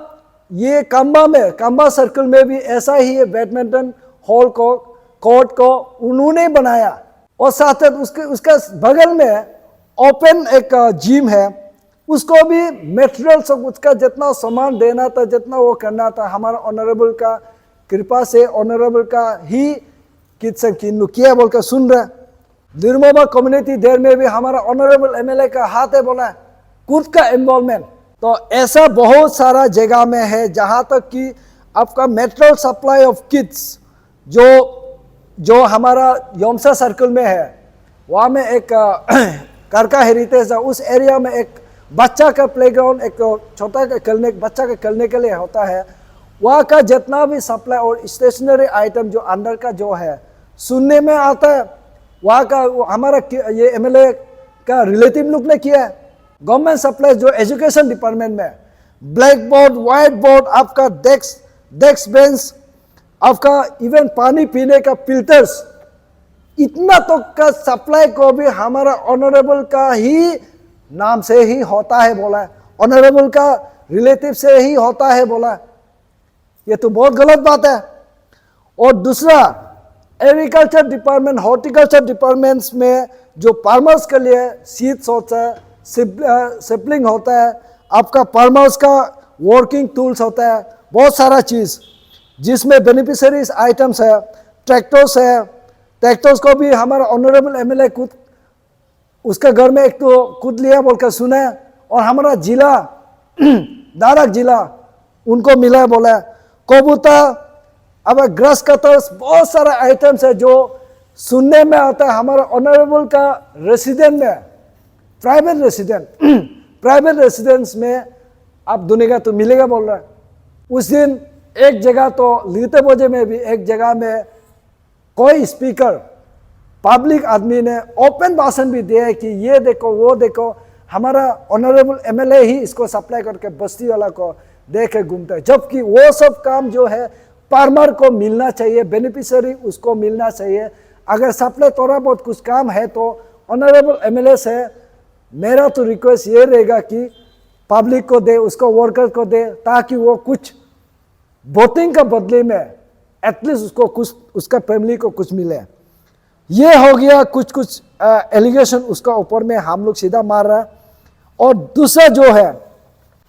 ये काम्बा सर्कल में भी ऐसा ही है, बैडमिंटन हॉल को कोर्ट को उन्होंने बनाया और साथ साथ उसका बगल में ओपन एक जिम है, उसको भी मटेरियल सब उसका जितना सामान देना था, जितना वो करना था, हमारा ऑनरेबल का कृपा से ऑनरेबल का ही किया बोलकर सुन रहे। लिरमोबा कम्युनिटी देर में भी हमारा ऑनरेबल MLA का हाथ है बोला, खुद का इन्वॉल्वमेंट। तो ऐसा बहुत सारा जगह में है जहाँ तक कि आपका मेट्रो सप्लाई ऑफ किड्स जो हमारा योमसा सर्कल में है, वहाँ में एक करका हेरिटेज है, उस एरिया में एक बच्चा का प्लेग्राउंड, एक छोटा बच्चा के खेलने के लिए होता है। वहाँ का जितना भी सप्लाई और स्टेशनरी आइटम जो अंदर का जो है सुनने में आता है, वहाँ का हमारा ये MLA का रिलेटिव लोग ने किया है। गवर्नमेंट सप्लाई जो एजुकेशन डिपार्टमेंट में ब्लैक बोर्ड, व्हाइट बोर्ड, आपका डेस्क बेंच, आपका इवन पानी पीने का फिल्टर्स, इतना तो का सप्लाई को भी हमारा ऑनरेबल का ही नाम से ही होता है बोला है, ऑनरेबल का रिलेटिव से ही होता है बोला है। ये तो बहुत गलत बात है। और दूसरा एग्रीकल्चर डिपार्टमेंट, हॉर्टिकल्चर डिपार्टमेंट्स में जो फार्मर्स के लिए सीड्स होता है, सिपलिंग होता है, आपका फार्मर्स का वर्किंग टूल्स होता है, बहुत सारा चीज़ जिसमें बेनिफिशियरीज आइटम्स है, ट्रैक्टर्स है। ट्रैक्टर्स को भी हमारा ऑनरेबल एमएलए खुद उसका घर में एक तो खुद लिया बोलकर सुना है, और हमारा जिला दारक जिला उनको मिला है बोला है। कबूतर, अब ग्रास कटर्स, बहुत सारा आइटम्स है जो सुनने में आता है हमारा ऑनरेबल का रेसिडेंट में, प्राइवेट रेसिडेंस में आप दुनिया तो मिलेगा बोल रहा है। उस दिन एक जगह तो लीते बोझे में भी एक जगह में कोई स्पीकर पब्लिक आदमी ने ओपन भाषण भी दिया है कि ये देखो वो देखो, हमारा ऑनरेबल एमएलए ही इसको सप्लाई करके बस्ती वाला को दे के घूमता है, जबकि वो सब काम जो है फार्मर को मिलना चाहिए, बेनिफिशियरी उसको मिलना चाहिए। अगर सप्लाई थोड़ा बहुत कुछ काम है तो ऑनरेबल एमएलए से मेरा तो रिक्वेस्ट ये रहेगा कि पब्लिक को दे, उसको वर्कर को दे, ताकि वो कुछ वोटिंग का बदले में एटलीस्ट उसको कुछ, उसका फैमिली को कुछ मिले। ये हो गया कुछ एलिगेशन उसका ऊपर में हम लोग सीधा मार रहा है। और दूसरा जो है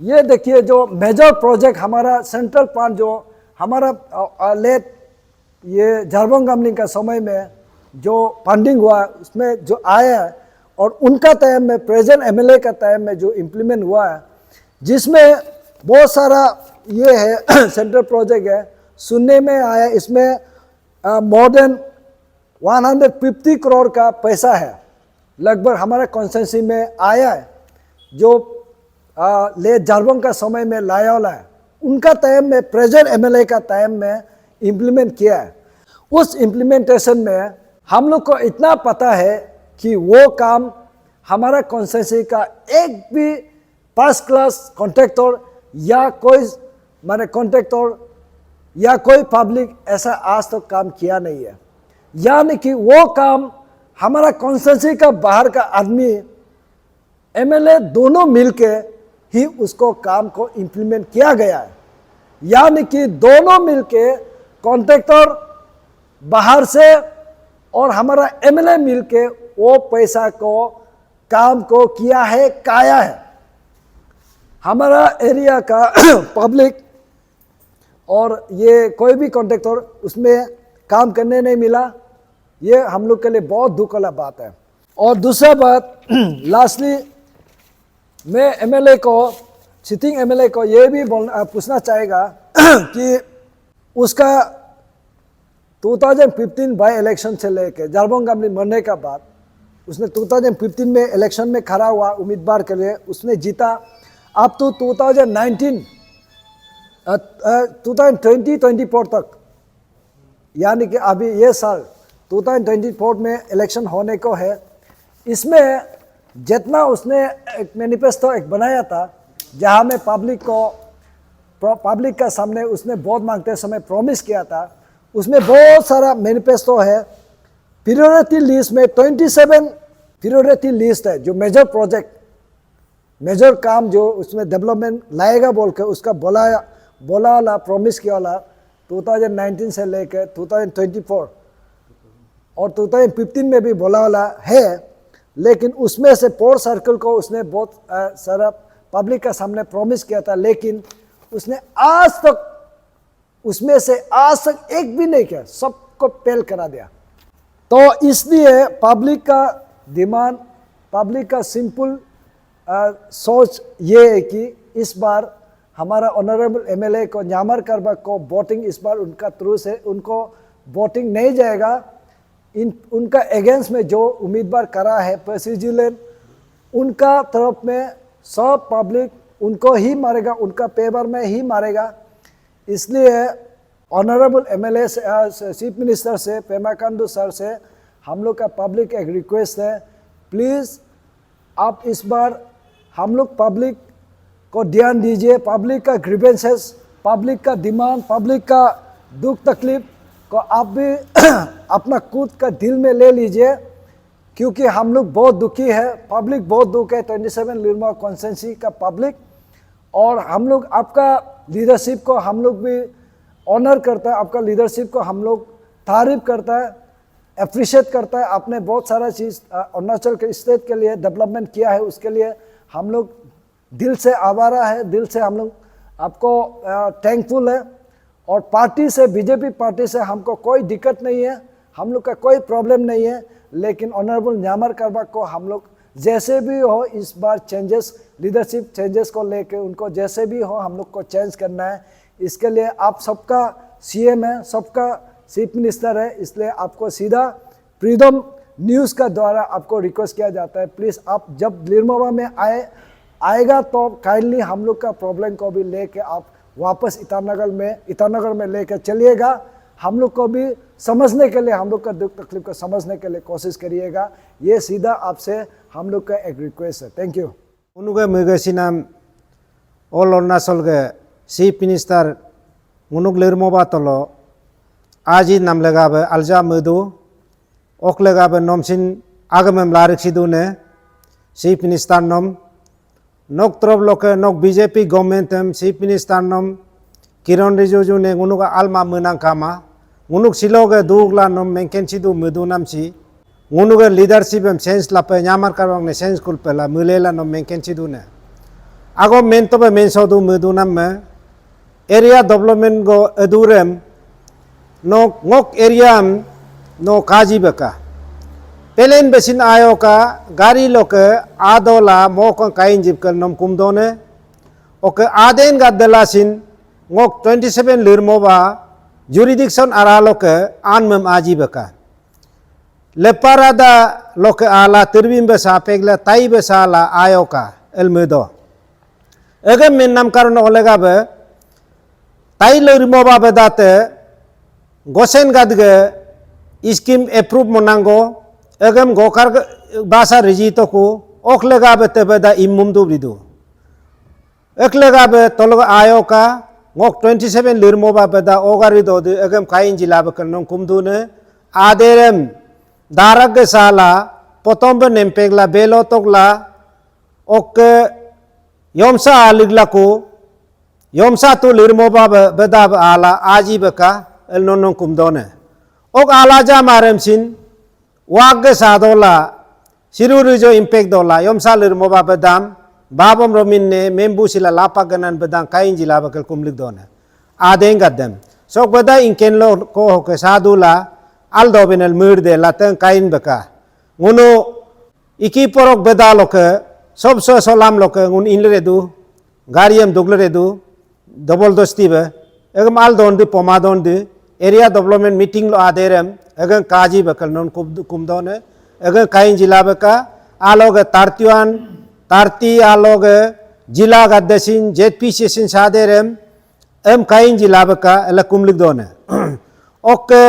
ये देखिए, जो मेजर प्रोजेक्ट हमारा सेंट्रल प्लान जो हमारा लेट ये झारबंग गमलिंग का समय में जो फंडिंग हुआ उसमें जो आया है, और उनका टाइम में प्रेजेंट एमएलए का टाइम में जो इम्प्लीमेंट हुआ है, जिसमें बहुत सारा ये है सेंट्रल प्रोजेक्ट है, सुनने में आया इसमें मोर देन 150 करोड़ का पैसा है लगभग हमारा कॉन्स्टिट्यूंसी में आया है, जो ले झारबंग का समय में लाया वाला है, उनका टाइम में प्रेजेंट एमएलए का टाइम में इम्प्लीमेंट किया है। उस इम्प्लीमेंटेशन में हम लोग को इतना पता है कि वो काम हमारा कॉन्स्टिट्यूंसी का एक भी फर्स्ट क्लास कॉन्ट्रैक्टर या कोई माने कॉन्ट्रैक्टर या कोई पब्लिक ऐसा आज तक काम किया नहीं है। यानी कि वो काम हमारा कॉन्स्टिट्यूंसी का बाहर का आदमी एमएलए दोनों मिलके ही उसको काम को इम्प्लीमेंट किया गया है। यानी कि दोनों मिलके कॉन्ट्रैक्टर बाहर से और हमारा एमएलए मिलके वो पैसा को काम को किया है, काया है। हमारा एरिया का पब्लिक और ये कोई भी कॉन्ट्रैक्टर उसमें काम करने नहीं मिला, ये हम लोग के लिए बहुत दुख वाला बात है। और दूसरा बात लास्टली मैं एमएलए को, सिटिंग एमएलए को ये भी पूछना चाहेगा कि उसका 2015 बाई इलेक्शन से लेके झारबंग गमलिंग मरने का बाद उसने 2015 में इलेक्शन में खड़ा हुआ उम्मीदवार के लिए, उसने जीता। अब तो 2024 तक, यानी कि अभी ये साल 2024 में इलेक्शन होने को है, इसमें जितना उसने एक मैनिफेस्टो एक बनाया था, जहाँ में पब्लिक का सामने उसने वोट मांगते समय प्रॉमिस किया था, उसमें बहुत सारा मैनिफेस्टो है। प्रियोरिटी लिस्ट में 27 प्रियोरिटी लिस्ट है, जो मेजर प्रोजेक्ट, मेजर काम जो उसमें डेवलपमेंट लाएगा बोल के उसका बोला वाला प्रॉमिस किया वाला 2019 से लेकर 2024 और 2015 में भी बोला वाला है। लेकिन उसमें से पोर सर्कल को उसने बहुत सारा पब्लिक का सामने प्रॉमिस किया था, लेकिन उसने आज तक उसमें से आज तक एक भी नहीं किया, सबको फेल करा दिया। तो इसलिए पब्लिक का डिमांड, पब्लिक का सिंपल सोच ये है कि इस बार हमारा ऑनरेबल एमएलए को न्यामर करबा को वोटिंग इस बार उनका थ्रू से उनको वोटिंग नहीं जाएगा। उनका अगेंस्ट में जो उम्मीदवार करा है प्रेसिडेंट, उनका तरफ में सब पब्लिक उनको ही मारेगा, उनका पेपर में ही मारेगा। इसलिए ऑनरेबल एमएलए से, चीफ मिनिस्टर से, पेमा खांडू सर से हम लोग का पब्लिक एक रिक्वेस्ट है, प्लीज़ आप इस बार हम लोग पब्लिक को ध्यान दीजिए। पब्लिक का ग्रीवेंसेस, पब्लिक का डिमांड, पब्लिक का दुख तकलीफ को आप भी अपना खुद का दिल में ले लीजिए, क्योंकि हम लोग बहुत दुखी है, पब्लिक बहुत दुख है, 27 लिरमौर कॉन्स्टिट्यूंसी का पब्लिक। और हम लोग आपका लीडरशिप को हम लोग भी ऑनर करता है, आपका लीडरशिप को हम लोग तारीफ करता है, अप्रिशिएट करता है। आपने बहुत सारा चीज़ अरुणाचल के स्टेट के लिए डेवलपमेंट किया है, उसके लिए हम लोग दिल से आभारा है, दिल से हम लोग आपको थैंकफुल है। और पार्टी से, बीजेपी पार्टी से हमको कोई दिक्कत नहीं है, हम लोग का कोई प्रॉब्लम नहीं है। लेकिन ऑनरेबल न्यामर करबक को हम लोग जैसे भी हो इस बार चेंजेस, लीडरशिप चेंजेस को लेके उनको जैसे भी हो हम लोग को चेंज करना है। इसके लिए आप सबका सीएम है, सबका चीफ मिनिस्टर है, इसलिए आपको सीधा फ्रीडम न्यूज़ का द्वारा आपको रिक्वेस्ट किया जाता है, प्लीज़ आप जब लिरमोबा में आएगा तो काइंडली हम लोग का प्रॉब्लम को भी लेके आप वापस ईटानगर में लेकर चलिएगा। हम लोग को भी समझने के लिए, हम लोग का दुख तकलीफ को समझने के लिए कोशिश करिएगा। ये सीधा आपसे हम लोग का एक रिक्वेस्ट है। Thank you. उनुगे मुगसिनाम ऑल अरुणाचल के चीफ मिनिस्टर उनुग लिरमोबा तलो आजी नाम लगाबे अलजा मधु ओक लगाबे नमसिन आगमेम लारिक्सिदु ने चीफ मिनिस्टर नम नोक तरफ लोके नोक बीजेपी गवर्नमेंट एम चीफ मिनिस्टर नम किरण रिजिजू ने उनुगा आलमा मोनांग कामा उनुग सिलोगे दुगला नम मेंकेनसिदु मधु नामसी उनुगे लीडरशिप एम सेंस लापे न्यामर करवांग ने सेंस कुलपेला मुलेला नम मेंकेनसिदु ने आगो मेन तबे मेन सदु मधु नाम में एरिया डेवलपमेंट गो अदुरेम नोक ngok एरिया नो काजी बका पेलेन बेसिन आयो का गाड़ी लोके आदोला मोक काइन जिबकल नम कुमदोने ओके आदेन गदलासिन ngok 27 लिरमोबा जुरिडिक्शन आरा लोके आनमम आजी बका लेपारादा लोके आला तिरबिम बेसा पेगला ताई बेसाला आयो का एलमेदो एगे मेन नाम कारण ओलेगा बे ताई लिरमोबा बेदाते गोसेन गदगे स्कीम एप्रूव मोनांगो एगम गोकार बासा रिजितो को ओखलेगा बेते बेदा इमुम दुब्रिदु एकलेगा बे तोलग आयो का ngok 27 लिरमोबा बेदा ओगारी दो एगम काइन जिला बकन कुमदुने आदेरम दारग साला पोतोंब नेमपेगला बेलो तोगला ओके योमसा आलिगला को योमसा तो लिरमोबा बेदा आला आजी बका el nonong kumdone ok alaja maremsin wagge sadola sirurijo impact dola yomsa lirmoba bedam babam rominne membu sila lapaganan bedang kain jila bakal kumlik done adeng gadem sok beda inken lo ko ke sadula aldo benel murde lateng kain beka ngono iki porok beda loke sob so solam loke ngun inleredu gariem dogleredu double dosti be egam aldon di pomadon di area development meeting लो आदेरम अगर काजी बकल नोन कुमदोने अगर काइन जिला बका आलोगे तारतिवान तारती आलोगे जिला गद्दसिन जेपी सेशन सादेरम एम काइन जिला बका एला कुमलिक दोने ओके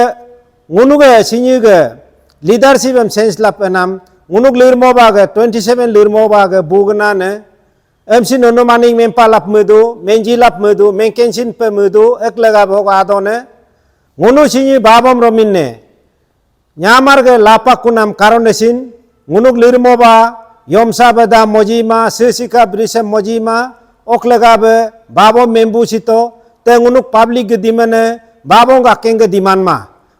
ngunuge सिन्युगे लीडरशिप एम सेंस लापनाम ngunuग लिरमोबागे 27 लिरमोबागे बुगनाने एम सिन नोमानिंग मेंपा लाप मधु मेंजी लाप मधु मेंकेनसिन पे मधु एक लगा भोग आदोने ngunu sinyi babam rominne nyamar ge lapa kunam karonesin ngunuk lirmoba yomsa beda mojima sesika brisem mojima oklega be babam membu sito te ngunuk public ge dimane babam ga kenge diman ma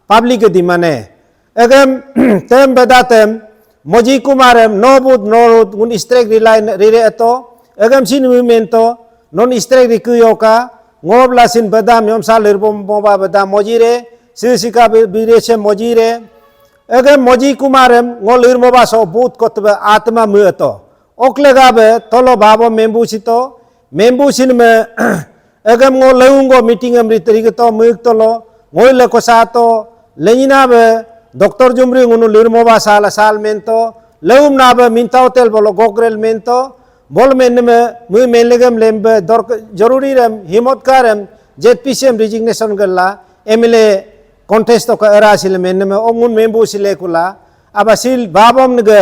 public ge dimane egem tem beda tem moji kumarem nobud norud ngun strek rire eto egem sin movemento non strek rikuyoka ngoblasin bedam yomsa lirbomba bedam mojire sisika birese mojire ege moji kumarem ngol lirmoba so but kotbe atma mueto oklega be tolo babo membu sito membu sin me egem ngol leungo meeting em ritrigito muik tolo ngoi le kosato lenina be doktor jumri ngunu lirmoba sal mento leum na be minta hotel bolo gogrel mento बोल में मुई मेलेगम लेम्बे दर जरूरी रम हिम्मत करम जेपीसीएम रिजिग्नेशन गल्ला एमएलए कॉन्टेस्ट का एरासिल में ओमुन मेंबू सिले कुला अब सिल बाबम नगे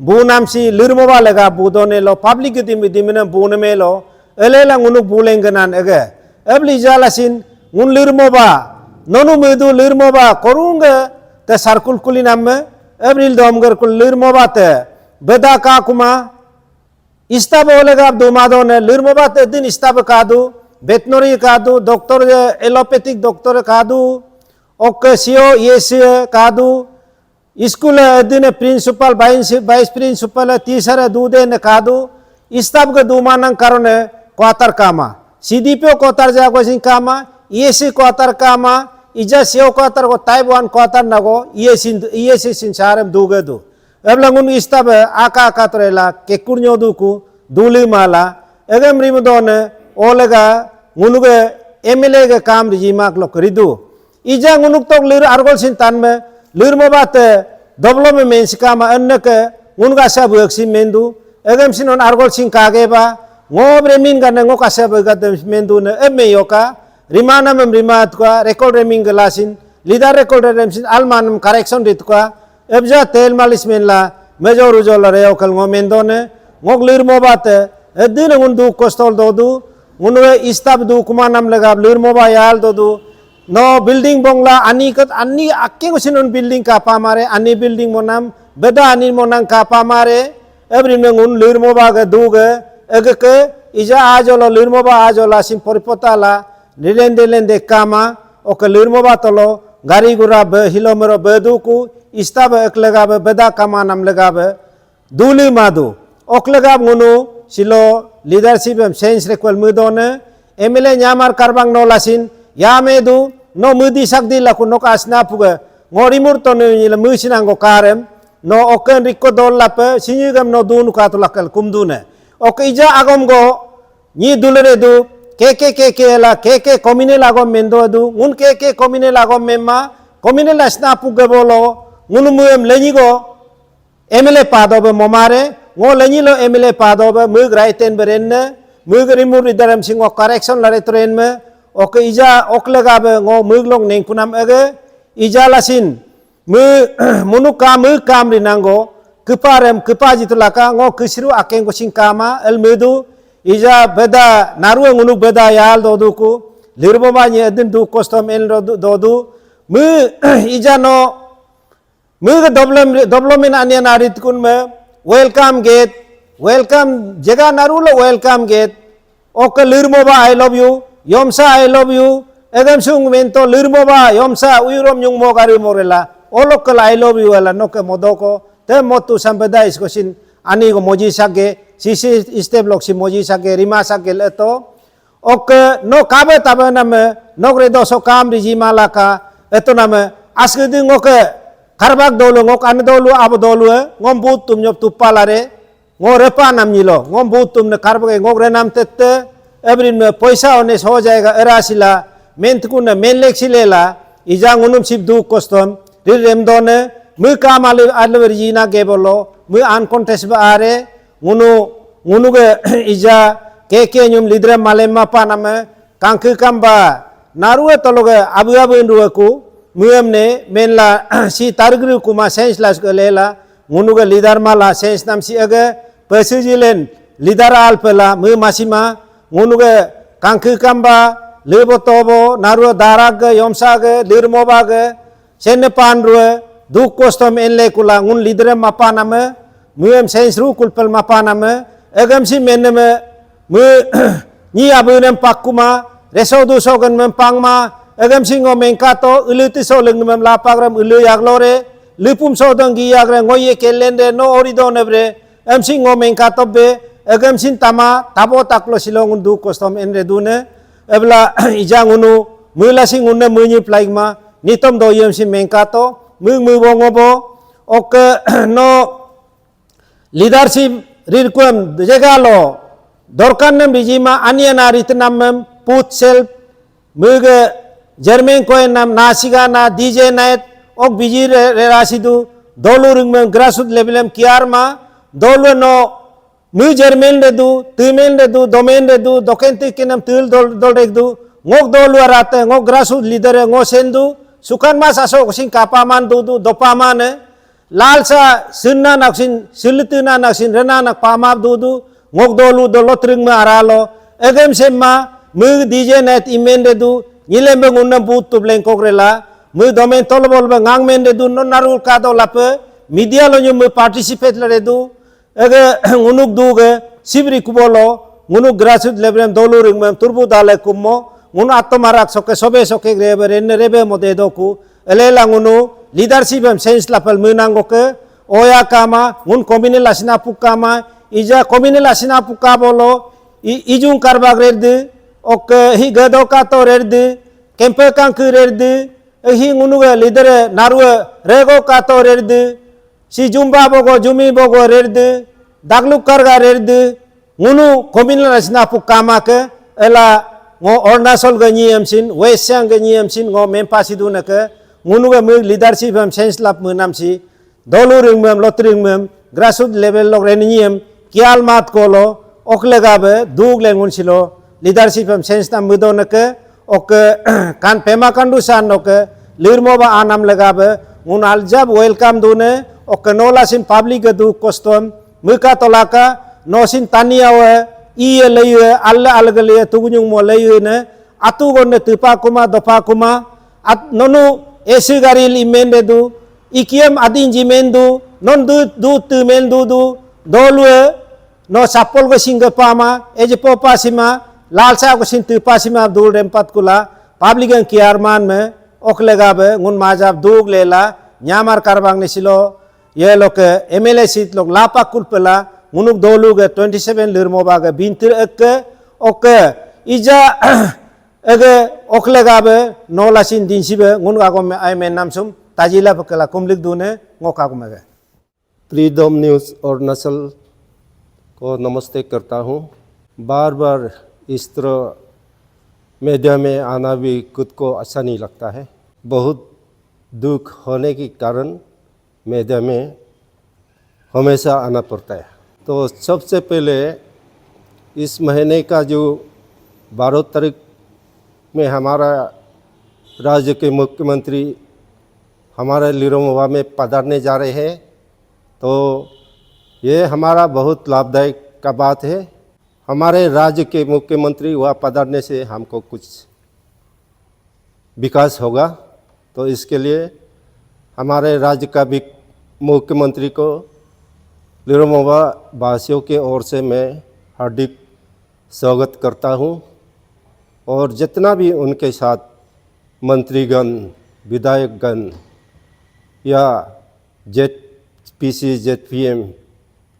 बुनाम सी लिरमोबा लगा बुदोने लो पब्लिक दिमिने बुन में लो एलेला उनु बुलेंगनान एगे एबली जालासिन उन लिरमोबा नोनु मेदु लिरमोबा करूंगे ते सर्कुल कुली नाम में एब्रिल दोमगर कुल लिरमोबा ते बेदा का कुमा इस्ताब ओलेगा दुमादो ने लिरमोबा ते दिन इस्ताब कादू veterinary kadu, doktor allopathic doktor kadu, ok CEO yes kadu, school adine principal vice principal teacher dude ne kadu, istab ke dumanang karone kuatar kama, CDPO kuatar jago sing kama, ESC kuatar kama, ija CEO kuatar ko Taiwan kuatar nago, ESC sin sarem duge du. Eblangun istab aka katrela kekurnya duku duli mala, egam rimudone olega ngunuge MLA ke kam rijimak lo keridu. Ija ngunuk tok lir argol sin tan me lir mobate doblo me mensikama enne ke ngunuga sa buaksi mendu egam sinon argol sin kage ba ngobre min gane ngok asa bugat mendu ne emme yoka rimana mem rimat ka record reming gelasin leader record remsin alman correction dit ka ebja tel malis menla major ujol re okal ngomendone ngok lir mobate edin ngundu kostol dodu ngunwe istab du kumanam legab lir mobayal dodu no building bongla ani kat ani akke sinon building ka pamare ani building monam beda ani monang ka pamare ebri ngun lir mobaga duge egeke ija ajolo lir moba ajola sim poripotala nilende kama ok lir moba tolo gari gura be hilomero beduku istab ek legab beda kama nam legab duli madu ok legab ngunu silo leadership em sense rekwel mudone MLA nyamar karbang no lasin yamedu no mudi sakdi laku no kasna puga ngorimur to no yila musinango karem no oken rikko dol lape sinyugam no dunu katulakal kumdune ok ija agom go ni dulere du keke la keke communal agom mendo du ngun keke communal agom memma communal asna puga bolo ngunu muem lenyigo MLA padobe momare ngo lenyilo MLA padobe mug raiten berenne mug rimur idaram singo correction lare tren me ok ija ok legabe ngo mug long neng punam ege ija lasin munu kam rinango keparem kepaji tulaka ngo kesiru akeng gosing kama el medu ija beda naru ngunu beda yal doduku lirbo banye edin du custom el dodu ija no development anian arit kun me welcome gate welcome jaga narulo welcome gate ok lirmoba I love you yomsa I love you egam sung mento lirmoba yomsa uirom yung mo gari morela olokal I love you ala no ke modoko te motu sampeda isko sin ani go moji sage sisi step si moji sage rima sage leto ok no kabe tabe name no gredo so kam rijima laka eto name asgedi ngoke karbak dolu ngok ane dolu abo dolu ngom but tum nyop tupalare ngo repa nam nyilo ngom but tum ne karbak ngok re nam tette ebrin me पैसा होने हो जाएगा एरासिला मेंतकु ने मेनलेक सिलेला इजा ngunom sibdu custom rir remdone mu kam ale virgina gebolo mu uncontest ba are ngunu ge ija keke nyum lidre malema paname kangke kamba naruwe tologe abu nduweku muemne menla si targri kuma sense las lela ngunuga leader mala sense nam si aga persijilen leader alpela mu masima ngunuga kangke kamba lebo tobo naru darag yomsag lirmobag senne panruwe duk kostom enle kula ngun leader mapaname muem sense ru kulpel mapaname agam si meneme mu ni abunem pakuma resodu sogan mempangma agam singo mengkato uluti soleng mem lapagram ulu yaglore lipum sodang gi yagre ngoye kelende no orido nebre am singo mengkato be agam sin tama tabo taklo silong du kostom enre dune ebla ijang unu mula sing unne munyi plaigma nitom do yem sin mengkato mu bongobo ok no leadership rirkuam jegalo dorkan nem bijima aniana ritnam put self muge Jermain koen nam nasiga na DJ night ok biji rasidu dolu ring grassroots level kiarma dolu no mu Jermain redu timen redu domain redu dokenti kinam til dol rekdu ngok dolu arate ngok grassroots leader ngo sendu sukan mas aso sing kapaman du dopaman lalsa sinna naksin silitina naksin rena nak pamap du ngok dolu dolotring ma aralo egem semma mu DJ night imen redu Nilembe unna but to blank ogrela mu domain tolbol be ngang men redu non narul ka do lape media lo nyum participate la redu ege unuk duge sibri kubolo ngunu grassroots level dolu ring mem turbu dale kummo ngunu attomarak soke soke rebe renne rebe mode doku elela ngunu leadership em sense lapel menang ke oya kama ngun komine lasina pukama ija komine lasina pukabolo ijung karbag rerde ok hi gado ka to rerde kempe kan ku rerde hi ngunu leader narwe rego ka to rerde si jumba bogo jumi bogo rerde dagluk karga rerde ngunu komine lasina pukama ke ela ngo Arunachal ga nyem sin West Siang ga nyem sin ngo mempa siduna ke ngunu ga leadership em sense lap menam si dolu ring mem lotring mem grassroots level log reniem kial mat kolo oklega be dug lengun silo leadership em sense nam mudon ke ok kan pema kandu san ok lirmo ba anam lega be ngun aljab welcome dune ok nola sin public du custom muka tolaka no sin tania we iye leye alla algale tugunyung mo leye ne atu gonne tipa kuma dopa kuma at nonu esi garil imende du ikiem adin jimendu non du tu mendu du dolue no sapol go singa pama eje popa sima lalsa go sin tu pasima abdul rempat kula public an kiarman me oklega be ngun majab dug lela nyamar karbang ni silo ye loke mla sit lok lapa kulpela ngunuk dolu ge 27 lirmo ba ge bintir ek ok ija ege oklega be no lasin din sibe ngun ga go me ay men namsum ताजिला पकला कुमलिक दूने ngoka कुमेगे फ्रीडम न्यूज़ अरुणाचल को नमस्ते करता हूँ। बार बार इस तरह मीडिया में आना भी खुद को अच्छा नहीं लगता है। बहुत दुख होने के कारण मीडिया में हमेशा आना पड़ता है। तो सबसे पहले इस महीने का जो 12 तारीख में हमारा राज्य के मुख्यमंत्री हमारे लिरोमोबा में पधारने जा रहे हैं, तो ये हमारा बहुत लाभदायक का बात है। हमारे राज्य के मुख्यमंत्री वहाँ पधारने से हमको कुछ विकास होगा, तो इसके लिए हमारे राज्य का भी मुख्यमंत्री को लिरोमोबा वासियों के ओर से मैं हार्दिक स्वागत करता हूँ। और जितना भी उनके साथ मंत्रीगण, विधायकगण या जेपीसी जेपीएम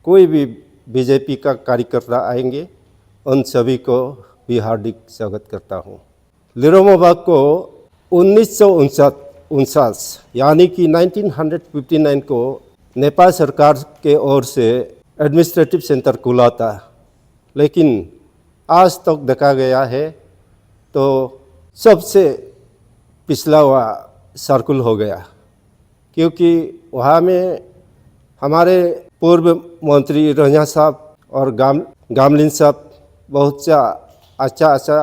कोई भी बीजेपी का कार्यकर्ता आएंगे, उन सभी को भी हार्दिक स्वागत करता हूँ। लिरोमोबा को 1949 यानी कि 1959 को नेपाल सरकार के ओर से एडमिनिस्ट्रेटिव सेंटर खुला था, लेकिन आज तक देखा गया है तो सबसे पिछला हुआ सर्कुल हो गया, क्योंकि वहाँ में हमारे पूर्व मंत्री रंजा साहब और गामलिन साहब बहुत सा अच्छा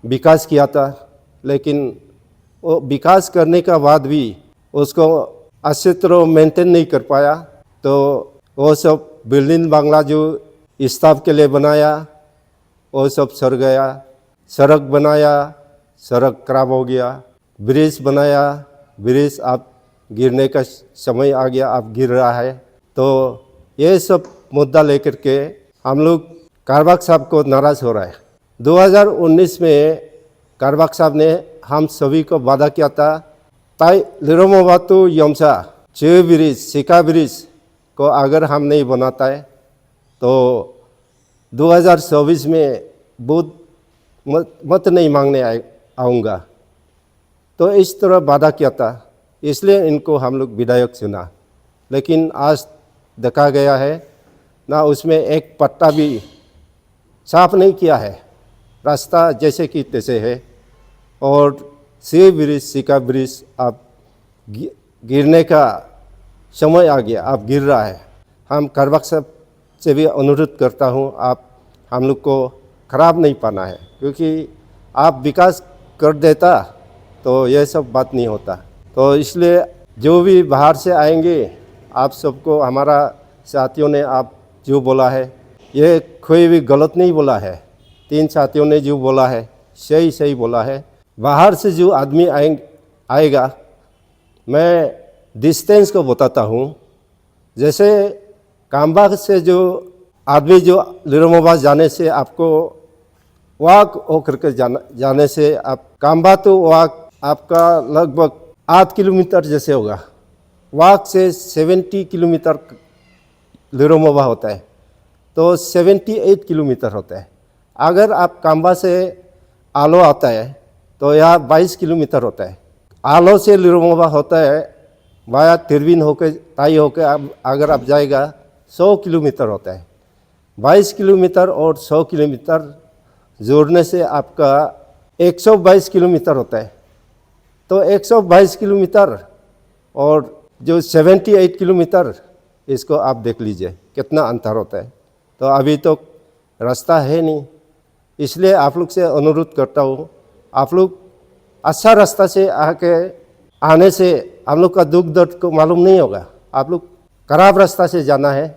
विकास किया था, लेकिन वो विकास करने का बाद भी उसको अच्छी तरह मेंटेन नहीं कर पाया। तो वो सब बिल्डिंग बांग्ला जो स्टाफ के लिए बनाया वो सब सड़ गया, सड़क बनाया, सड़क खराब हो गया, ब्रिज बनाया, ब्रिज अब गिरने का समय आ गया, अब गिर रहा है। तो ये सब मुद्दा लेकर के हम लोग कारबाग साहब को नाराज़ हो रहा है। 2019 में कारबाग साहब ने हम सभी को वादा किया था, ताई लिरोमोबा तो यमसा चे ब्रिज सिका ब्रिज को अगर हम नहीं बनाता है तो 2024 में बुद्ध मत नहीं मांगने आऊँगा। तो इस तरह वादा किया था, इसलिए इनको हम लोग विधायक चुना। लेकिन आज देखा गया है ना, उसमें एक पट्टा भी साफ नहीं किया है, रास्ता जैसे कि तैसे है। और सी ब्रिज सिका ब्रिज अब गिरने का समय आ गया, अब गिर रहा है। हम कारबाग साहब से भी अनुरोध करता हूँ, आप हम लोग को खराब नहीं पाना है, क्योंकि आप विकास कर देता तो यह सब बात नहीं होता। तो इसलिए जो भी बाहर से आएंगे, आप सबको हमारा साथियों ने आप जो बोला है ये कोई भी गलत नहीं बोला है। 3 साथियों ने जो बोला है सही बोला है। बाहर से जो आदमी आएगा, मैं डिस्टेंस को बताता हूँ। जैसे कामबाग से जो आदमी जो लिरोमोबा जाने से आपको वॉक होकर के जाने से आप काम्बा तो वॉक आपका लगभग 8 किलोमीटर जैसे होगा। वॉक से 70 किलोमीटर लिरोमोबा होता है, तो 78 किलोमीटर होता है। अगर आप काम्बा से आलो आता है तो यहाँ 22 किलोमीटर होता है। आलो से लिरोमोबा होता है वाया तिरविन होकर ताई होकर अगर आप जाएगा 100 किलोमीटर होता है। 22 किलोमीटर और 100 किलोमीटर जोड़ने से आपका 122 किलोमीटर होता है। तो 122 किलोमीटर और जो 78 किलोमीटर, इसको आप देख लीजिए कितना अंतर होता है। तो अभी तो रास्ता है नहीं, इसलिए आप लोग से अनुरोध करता हूँ, आप लोग अच्छा रास्ता से आने से हम लोग का दुख दर्द को मालूम नहीं होगा। आप लोग खराब रास्ता से जाना है,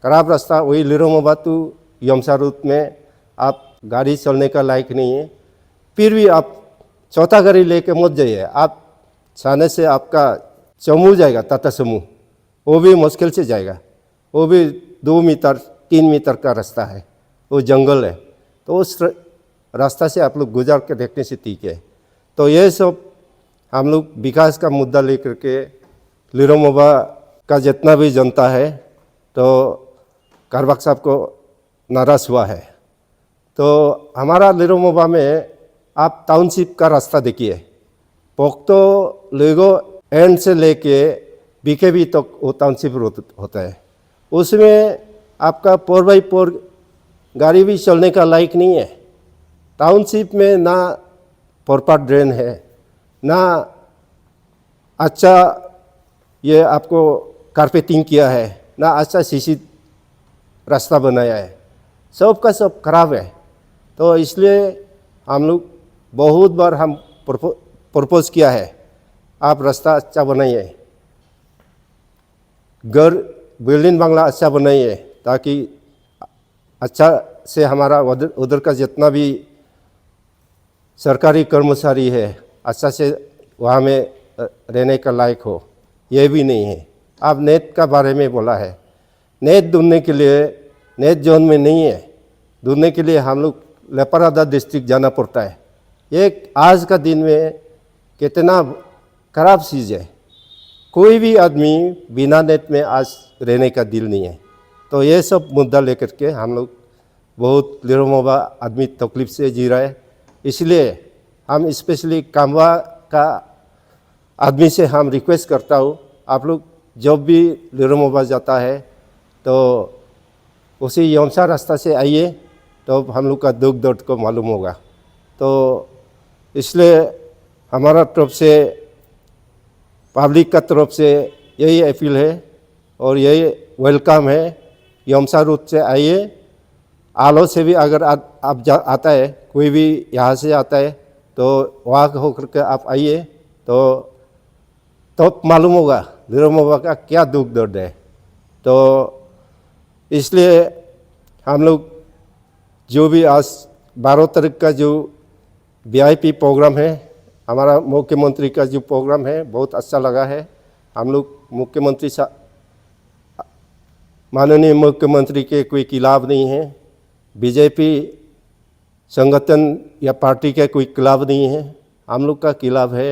खराब रास्ता वही लिरोमोबा टू यमसा रूट में आप गाड़ी चलने का लायक नहीं है। फिर भी आप चौथा गाड़ी लेके मत जाइए, आप जाने से आपका चमू जाएगा, टाटा समूह, वो भी मुश्किल से जाएगा। वो भी 2 मीटर 3 मीटर का रास्ता है, वो जंगल है, तो उस रास्ता से आप लोग गुजर के देखने से ठीक है। तो ये सब हम लोग विकास का मुद्दा लेकर के लिरोमोबा का जितना भी जनता है तो कारबाक साहब को नाराज़ हुआ है। तो हमारा लिरोमोबा में आप टाउनशिप का रास्ता देखिए, पोक्तो लेगो एंड से लेके बीकेबी तक वो टाउनशिप होता है। उसमें आपका 4x4 गाड़ी भी चलने का लायक नहीं है। टाउनशिप में ना प्रॉपर ड्रेन है, ना अच्छा ये आपको कारपेटिंग किया है, ना अच्छा सीसी रास्ता बनाया है, सब का सब खराब है। तो इसलिए हम लोग बहुत बार हम प्रपोज किया है, आप रास्ता अच्छा बनाइए, घर बिल्डिंग बंगला अच्छा बनाइए, ताकि अच्छा से हमारा उधर का जितना भी सरकारी कर्मचारी है अच्छा से वहाँ में रहने का लायक हो। ये भी नहीं है। आप नेट का बारे में बोला है, नेट ढूंढने के लिए नेट जोन में नहीं है, ढूंढने के लिए हम लोग लेपरादा डिस्ट्रिक्ट जाना पड़ता है। ये आज का दिन में कितना खराब चीज़ है, कोई भी आदमी बिना नेट में आज रहने का दिल नहीं है। तो ये सब मुद्दा लेकर के हम लोग बहुत लिरोमोबा आदमी तकलीफ से जी रहा है। इसलिए हम स्पेशली काम्बा का आदमी से हम रिक्वेस्ट करता हूँ, आप लोग जब भी लिरोमोबा जाता है तो उसी यमसा रास्ता से आइए, तो हम लोग का दुख दर्द को मालूम होगा। तो इसलिए हमारा तरफ से, पब्लिक का तरफ से यही अपील है और यही वेलकम है, यमसा रूट से आइए। आलो से भी अगर आप आता है, कोई भी यहाँ से आता है तो वहाँ होकर के आप आइए, तो मालूम होगा लिरोमोबा का क्या दुख दर्द है। तो इसलिए हम लोग जो भी आज 12 तारीख का जो VIP प्रोग्राम है, हमारा मुख्यमंत्री का जो प्रोग्राम है, बहुत अच्छा लगा है। हम लोग मुख्यमंत्री माननीय मुख्यमंत्री के कोई खिलाफ नहीं है, बीजेपी संगठन या पार्टी के कोई खिलाफ नहीं है। हम लोग का खिलाफ है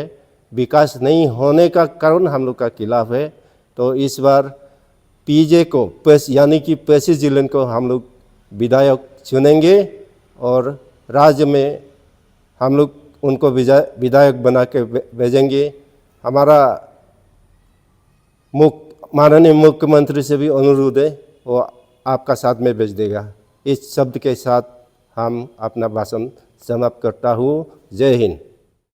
विकास नहीं होने का कारण, हम लोग का खिलाफ है। तो इस बार PJ को यानी कि पेशी जिलन को हम लोग विधायक चुनेंगे और राज्य में हम लोग उनको विधायक बना के भेजेंगे। हमारा माननीय मुख्यमंत्री से भी अनुरोध है, वो आपका साथ में भेज देगा। इस शब्द के साथ हम अपना भाषण समाप्त करता हूँ। जय हिंद।